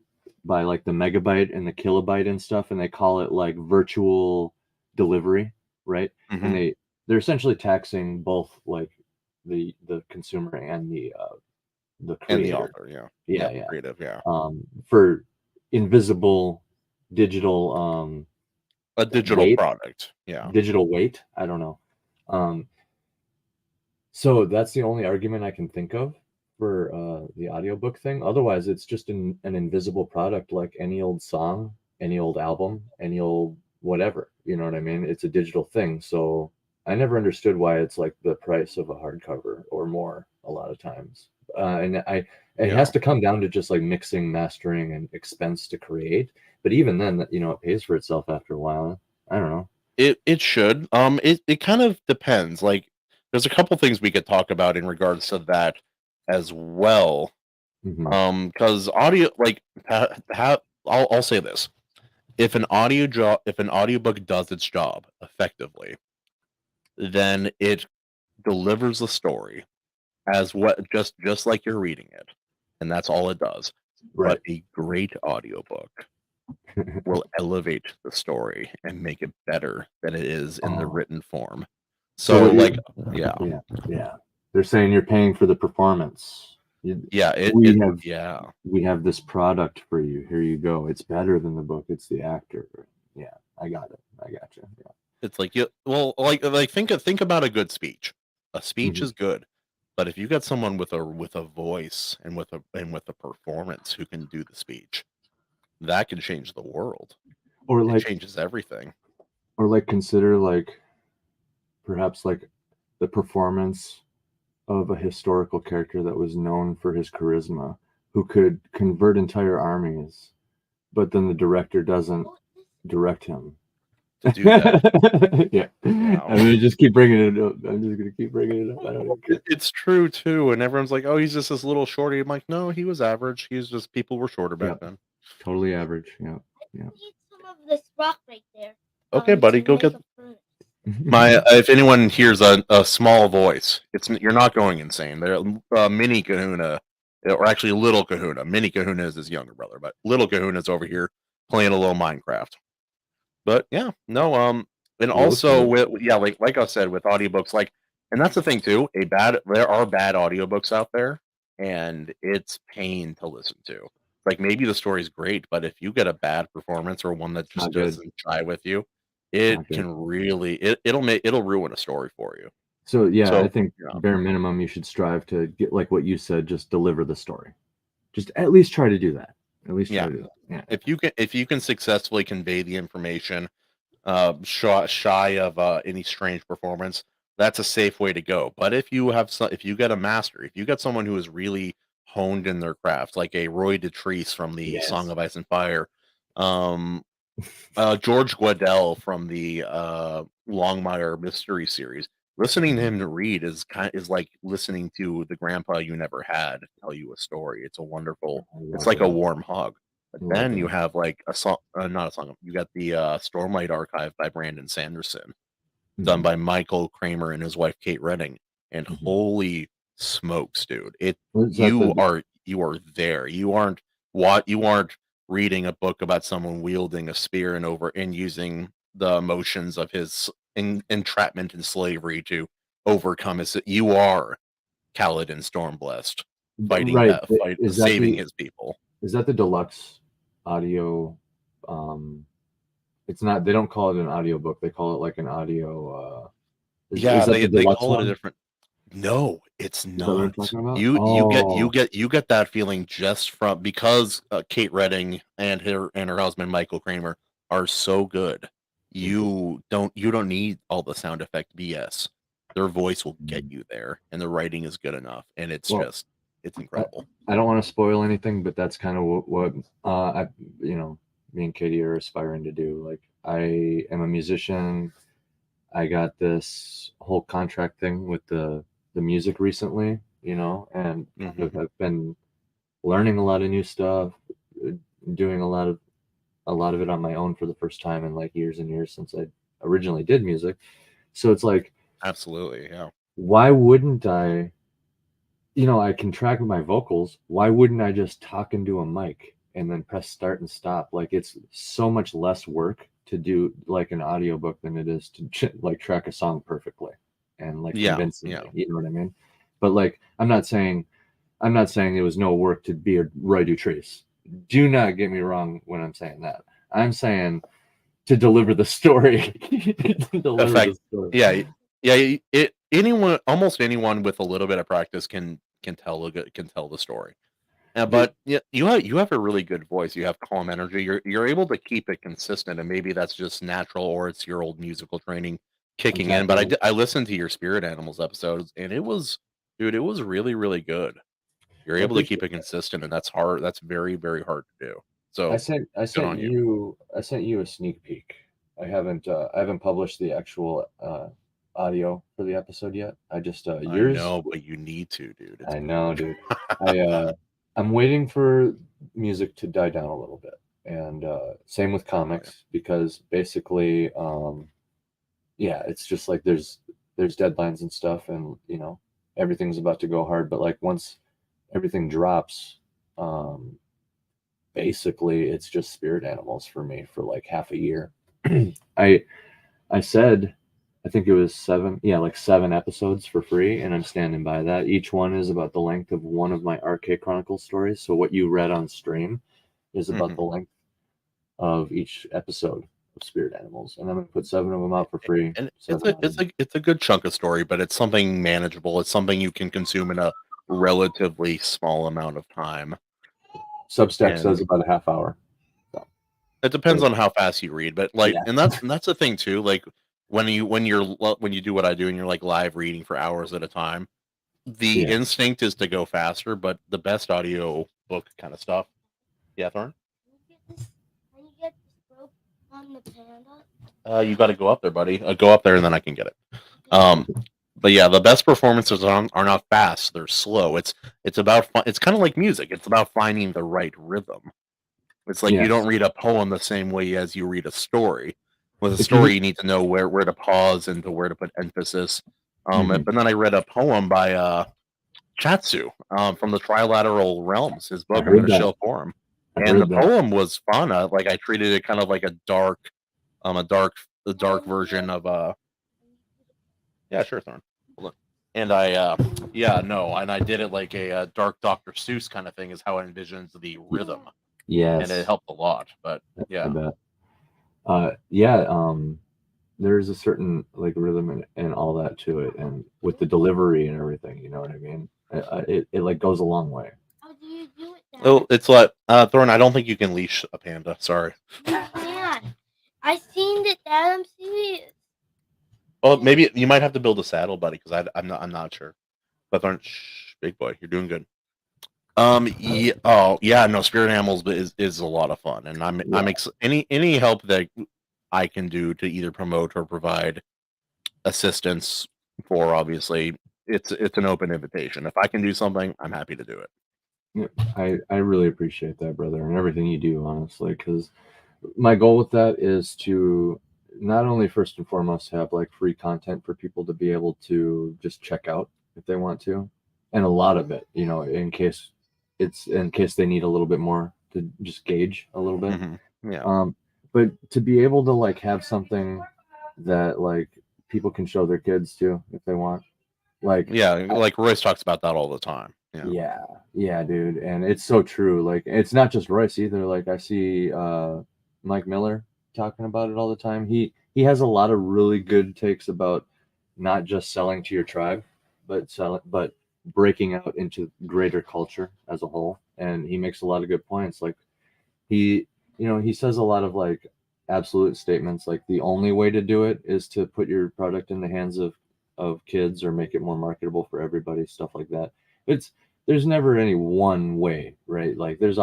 like the megabyte and the kilobyte and stuff, and they call it like virtual delivery, right? And they're essentially taxing both like the consumer and the creator. And the author, yeah. Creative, yeah. For invisible digital a digital weight, product, yeah. Digital weight. I don't know. So that's the only argument I can think of for the audiobook thing. Otherwise, it's just an invisible product like any old song, any old album, any old whatever. You know what I mean? It's a digital thing. So I never understood why it's like the price of a hardcover or more a lot of times. And it has to come down to just like mixing, mastering, and expense to create. But even then, you know, it pays for itself after a while. I don't know. It should. It kind of depends. Like, there's a couple things we could talk about in regards to that as well. Because audio, like, I'll say this: if an audiobook does its job effectively, then it delivers the story as what just like you're reading it, and that's all it does. But a great audiobook will elevate the story and make it better than it is in the written form. So like, yeah. They're saying you're paying for the performance. We have this product for you. Here you go. It's better than the book. It's the actor. Yeah, I got it. I got you. Yeah. It's like, think about a good speech. A speech is good, but if you got someone with a voice and with a performance who can do the speech, that can change the world. Or like, it changes everything. Or like, consider like perhaps like the performance of a historical character that was known for his charisma, who could convert entire armies, but then the director doesn't direct him. to do that. Yeah. Wow. I'm gonna just keep bringing it up. I'm just gonna keep bringing it up. I don't even care. It's true too, and everyone's like, "Oh, he's just this little shorty." I'm like, "No, he was average. He's just people were shorter back then." Totally average. Yeah. I need some of this rock right there. Okay, buddy, to go make get a furnace. my. If anyone hears a small voice, you're not going insane. They're mini Kahuna, or actually little Kahuna. Mini Kahuna is his younger brother, but little Kahuna's over here playing a little Minecraft. But yeah, no, and also with like I said with audiobooks, like, and that's the thing too. There are bad audiobooks out there, and it's pain to listen to. Like maybe the story's great, but if you get a bad performance or one that just doesn't try with you, it can really it'll ruin a story for you. So I think bare minimum you should strive to get, like what you said, just deliver the story. Just at least try to do that. At least try to do that. Yeah. If you can successfully convey the information, shy of any strange performance, that's a safe way to go. But if you get a master, if you get someone who is really honed in their craft, like a Roy Detrice from the Song of Ice and Fire, George Guadell from the Longmire mystery series, listening to him read is like listening to the grandpa you never had tell you a story. It's a wonderful. It's like a warm hug. But then you have like a song, not a song. You got the Stormlight Archive by Brandon Sanderson, done by Michael Kramer and his wife Kate Redding. And holy smokes, dude! You are there. You aren't reading a book about someone wielding a spear and using the emotions of his entrapment and slavery to overcome his. You are Kaladin Stormblessed, fighting saving his people. Is that the deluxe audio? It's not. They don't call it an audiobook. They call it like an audio. They call it a different. No, it's not. You get that feeling just from because Kate Redding and her husband Michael Kramer are so good. You don't need all the sound effect BS. Their voice will get you there, and the writing is good enough, and it's incredible. I don't want to spoil anything, but that's kind of what me and Katie are aspiring to do. Like, I am a musician. I got this whole contract thing with the music recently, and I've been learning a lot of new stuff, doing a lot of it on my own for the first time in like years and years since I originally did music. So it's like, absolutely, yeah. Why wouldn't I? I can track my vocals. Why wouldn't I just talk into a mic and then press start and stop? Like, it's so much less work to do like an audiobook than it is to like track a song perfectly and like convincing me, you know what I mean? But like, I'm not saying it was no work to be a Roy Detrice. Do not get me wrong when I'm saying that. I'm saying to deliver the story. Almost anyone with a little bit of practice can tell the story. But you have a really good voice. You have calm energy. You're able to keep it consistent, and maybe that's just natural, or it's your old musical training kicking in. But I listened to your Spirit Animals episodes, and it was really, really good. You're able to keep it consistent, and that's hard. That's very, very hard to do. So I sent you a sneak peek. I haven't published the actual audio for the episode yet. I just yours. I know, but you need to, dude. I know, dude. I'm waiting for music to die down a little bit, and same with comics, because basically, it's just like there's deadlines and stuff, and everything's about to go hard. But like once everything drops, basically it's just Spirit Animals for me for like half a year. I said, I think it was 7 episodes for free, and I'm standing by that. Each one is about the length of one of my Arcade Chronicles stories. So what you read on stream is about the length of each episode of Spirit Animals, and I'm gonna put 7 of them out for free. And it's a good chunk of story, but it's something manageable. It's something you can consume in a relatively small amount of time. Substack says about a half hour. So. It depends on how fast you read, but like, and that's the thing too. Like when you do what I do and you're like live reading for hours at a time, the instinct is to go faster. But the best audio book kind of stuff. Yeah, Thorn. Can you get this rope on the panda? You got to go up there, buddy. Go up there, and then I can get it. But yeah, the best performances are not fast; they're slow. It's about it's kind of like music. It's about finding the right rhythm. It's like you don't read a poem the same way as you read a story. With a story, you need to know where to pause and to where to put emphasis. But then I read a poem by Chatsu from the Trilateral Realms, his book in the Shill Forum, and the poem was fun. I treated it kind of like a dark version of yeah, sure, Thorn. Hold on. And I did it like a dark Dr. Seuss kind of thing is how I envisioned the rhythm. Yes, and it helped a lot. But yeah, I bet. There's a certain like rhythm and all that to it, and with the delivery and everything, you know what I mean. It like goes a long way. How do you do it? Dad? Oh, it's like Thorn. I don't think you can leash a panda. Sorry. You can. I seen it, Dad. I'm serious. Oh, maybe you might have to build a saddle, buddy, because I'm not sure. But Thorn, big boy, you're doing good. No, spirit animals is a lot of fun, and I'm any help that I can do to either promote or provide assistance for, obviously it's an open invitation. If I can do something, I'm happy to do it. Yeah, I really appreciate that, brother, and everything you do, honestly, because my goal with that is to not only first and foremost have like free content for people to be able to just check out if they want to, and a lot of it, you know, in case they need a little bit more to just gauge a little bit. But to be able to like have something that like people can show their kids to if they want, like Royce talks about that all the time. Yeah, dude, and it's so true. Like, it's not just Royce either. Like, I see Mike Miller talking about it all the time. He has a lot of really good takes about not just selling to your tribe, but breaking out into greater culture as a whole. And he makes a lot of good points. Like, he says a lot of like absolute statements, like the only way to do it is to put your product in the hands of kids or make it more marketable for everybody, stuff like that. There's never any one way, right? Like there's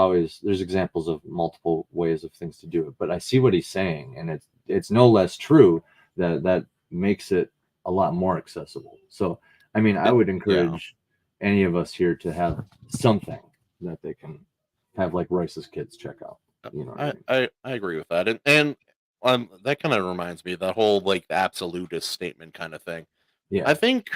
examples of multiple ways of things to do it, but I see what he's saying, and it's no less true that makes it a lot more accessible. So I mean, I would encourage any of us here to have something that they can have, like Royce's kids check out. You know, I agree with that, and that kind of reminds me of that whole like absolutist statement kind of thing. Yeah, I think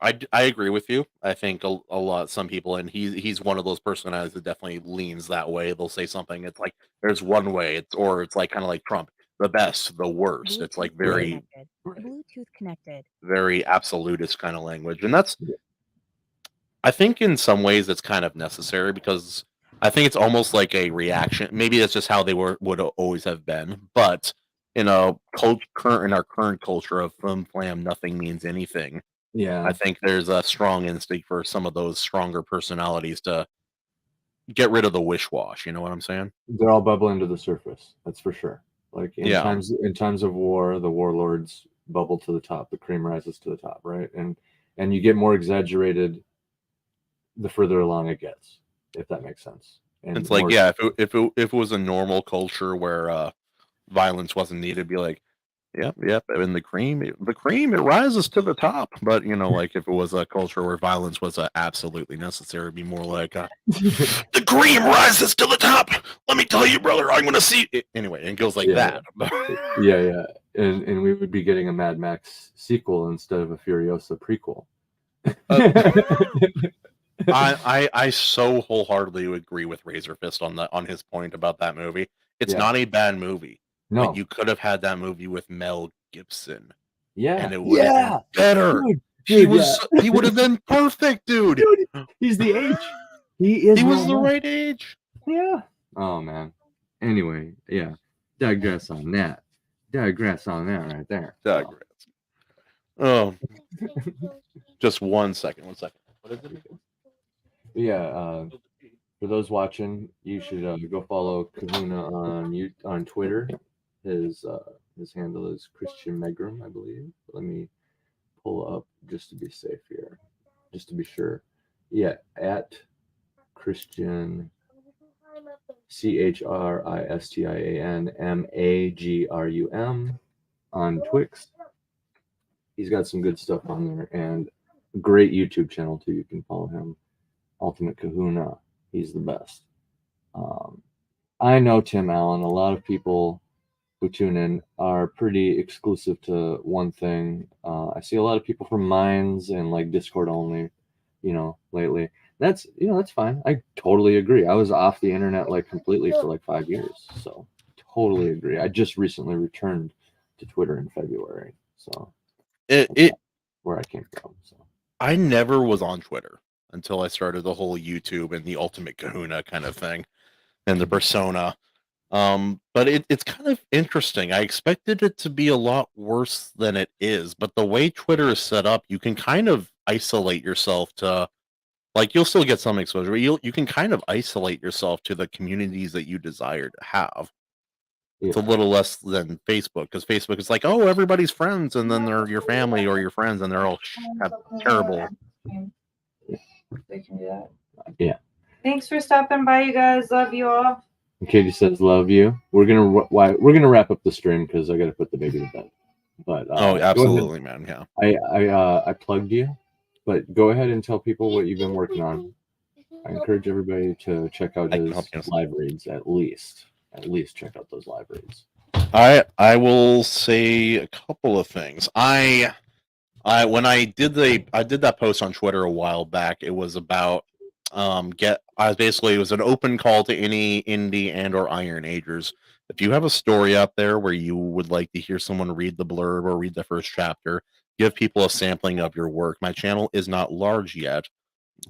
I agree with you. I think a lot some people, and he's one of those personalities that definitely leans that way. They'll say something. It's like there's one way. It's like kind of like Trump, the best, the worst. It's like very Bluetooth connected, very absolutist kind of language, and that's. I think in some ways it's kind of necessary because I think it's almost like a reaction. Maybe that's just how they would always have been, but in our current culture of flim flam, nothing means anything. Yeah, I think there's a strong instinct for some of those stronger personalities to get rid of the wish-wash. You know what I'm saying? They're all bubbling to the surface. That's for sure. Like in times of war, the warlords bubble to the top. The cream rises to the top, right? And you get more exaggerated the further along it gets, if that makes sense. And it's like, if it was a normal culture where violence wasn't needed, it'd be like, yep. And the cream, it rises to the top. But like if it was a culture where violence was absolutely necessary, it'd be more like the cream rises to the top. Let me tell you, brother, I'm gonna see it. Anyway, and it goes like that. yeah. And we would be getting a Mad Max sequel instead of a Furiosa prequel. I so wholeheartedly agree with Razor Fist on his point about that movie. It's not a bad movie. No, but you could have had that movie with Mel Gibson. Yeah, and it would have been better. Dude, he would have been perfect, dude. He's the age. He was the right age. Yeah. Oh man. Anyway, yeah. Digress on that right there. Digress. Oh. Just 1 second. What is it? Yeah, for those watching, you should go follow Kahuna on Twitter. His handle is ChristianMagrum, I believe. Let me pull up just to be safe here, just to be sure. Yeah, at Christian ChristianMagrum on Twix. He's got some good stuff on there, and a great YouTube channel too. You can follow him, Ultimate Kahuna. He's the best. I know Tim Allen. A lot of people who tune in are pretty exclusive to one thing. I see a lot of people from Minds and like Discord only, lately. That's fine. I totally agree. I was off the internet like completely for like 5 years, so totally agree. I just recently returned to Twitter in February, so where I came from. So I never was on Twitter until I started the whole YouTube and the Ultimate Kahuna kind of thing and the persona. But it's kind of interesting. I expected it to be a lot worse than it is, but the way Twitter is set up, you can kind of isolate yourself to, like, you'll still get some exposure, but you can kind of isolate yourself to the communities that you desire to have. It's a little less than Facebook, because Facebook is like, oh, everybody's friends, and then they're your family or your friends, and they're all terrible. They can do that. Yeah. Thanks for stopping by, you guys. Love you all. And Katie says, "Love you." We're gonna wrap up the stream because I got to put the baby to bed. But oh, absolutely, man. Yeah. I plugged you, but go ahead and tell people what you've been working on. I encourage everybody to check out his live reads at least. At least check out those live reads. I will say a couple of things. I did that post on Twitter a while back. It was about it was an open call to any indie and or Iron Agers. If you have a story out there where you would like to hear someone read the blurb or read the first chapter, give people a sampling of your work. My channel is not large yet,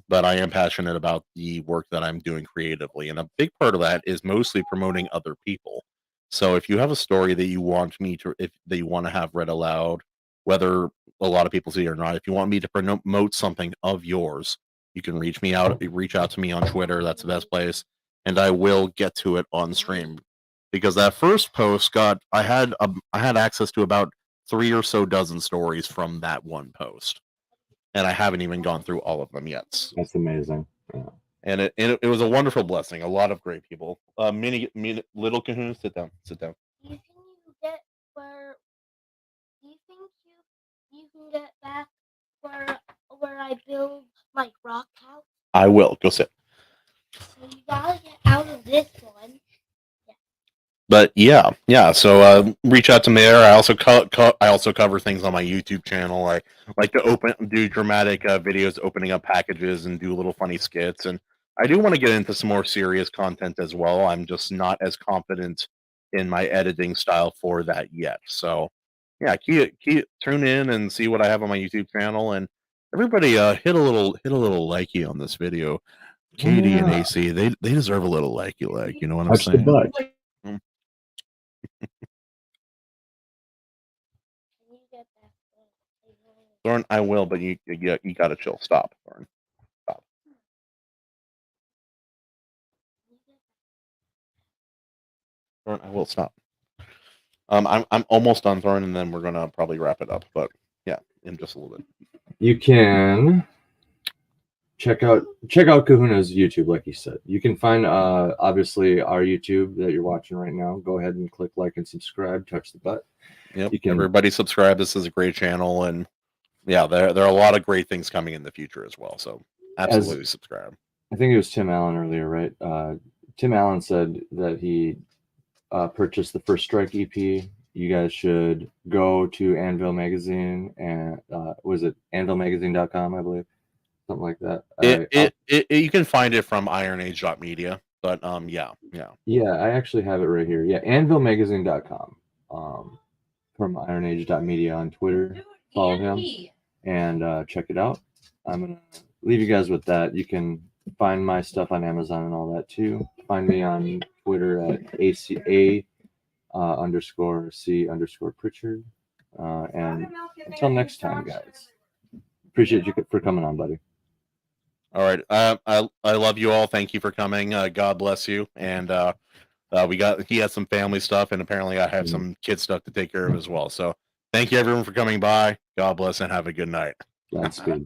but I am passionate about the work that I'm doing creatively, and a big part of that is mostly promoting other people. So if you have a story that you want that you want to have read aloud, whether a lot of people see it or not, if you want me to promote something of yours, you can reach out to me on Twitter. That's the best place, and I will get to it on stream. Because that first post I had access to about 3 or so dozen stories from that one post, and I haven't even gone through all of them yet. That's amazing. Yeah. And it was a wonderful blessing. A lot of great people. Little Kahuna, sit down. Do you think you get where? Do you think you can get back where I build my rock house? I will go sit. So you gotta get out of this one. But yeah. So reach out to me there. I also cover things on my YouTube channel. I like to do dramatic videos, opening up packages, and do little funny skits. And I do want to get into some more serious content as well. I'm just not as confident in my editing style for that yet. So yeah, tune in and see what I have on my YouTube channel. And everybody, hit a little likey on this video. Katie and AC, they deserve a little likey, you know what I'm saying? Thorn, I will, but you gotta chill. Stop, Thorn. Stop. Thorn, I will stop. I'm almost done, Thorn, and then we're gonna probably wrap it up. But yeah, in just a little bit. You can check out Kahuna's YouTube, like you said. You can find obviously our YouTube that you're watching right now. Go ahead and click like and subscribe. Touch the button. Yep. Everybody subscribe. This is a great channel, and yeah, there are a lot of great things coming in the future as well. So absolutely subscribe. I think it was Tim Allen earlier, right? Tim Allen said that he purchased the First Strike EP. You guys should go to Anvil Magazine, and was it anvilmagazine.com, I believe, something like that. You can find it from ironage.media, but yeah. I actually have it right here. Yeah, anvilmagazine.com, from ironage.media on Twitter. Follow him and check it out. I'm gonna leave you guys with that. You can find my stuff on Amazon and all that too. Find me on Twitter at ACA_C_Pritchard. And until next time, guys. Appreciate you for coming on, buddy. All right. I love you all. Thank you for coming. God bless you. And he has some family stuff, and apparently I have some kid stuff to take care of as well. So thank you everyone for coming by. God bless and have a good night. Godspeed.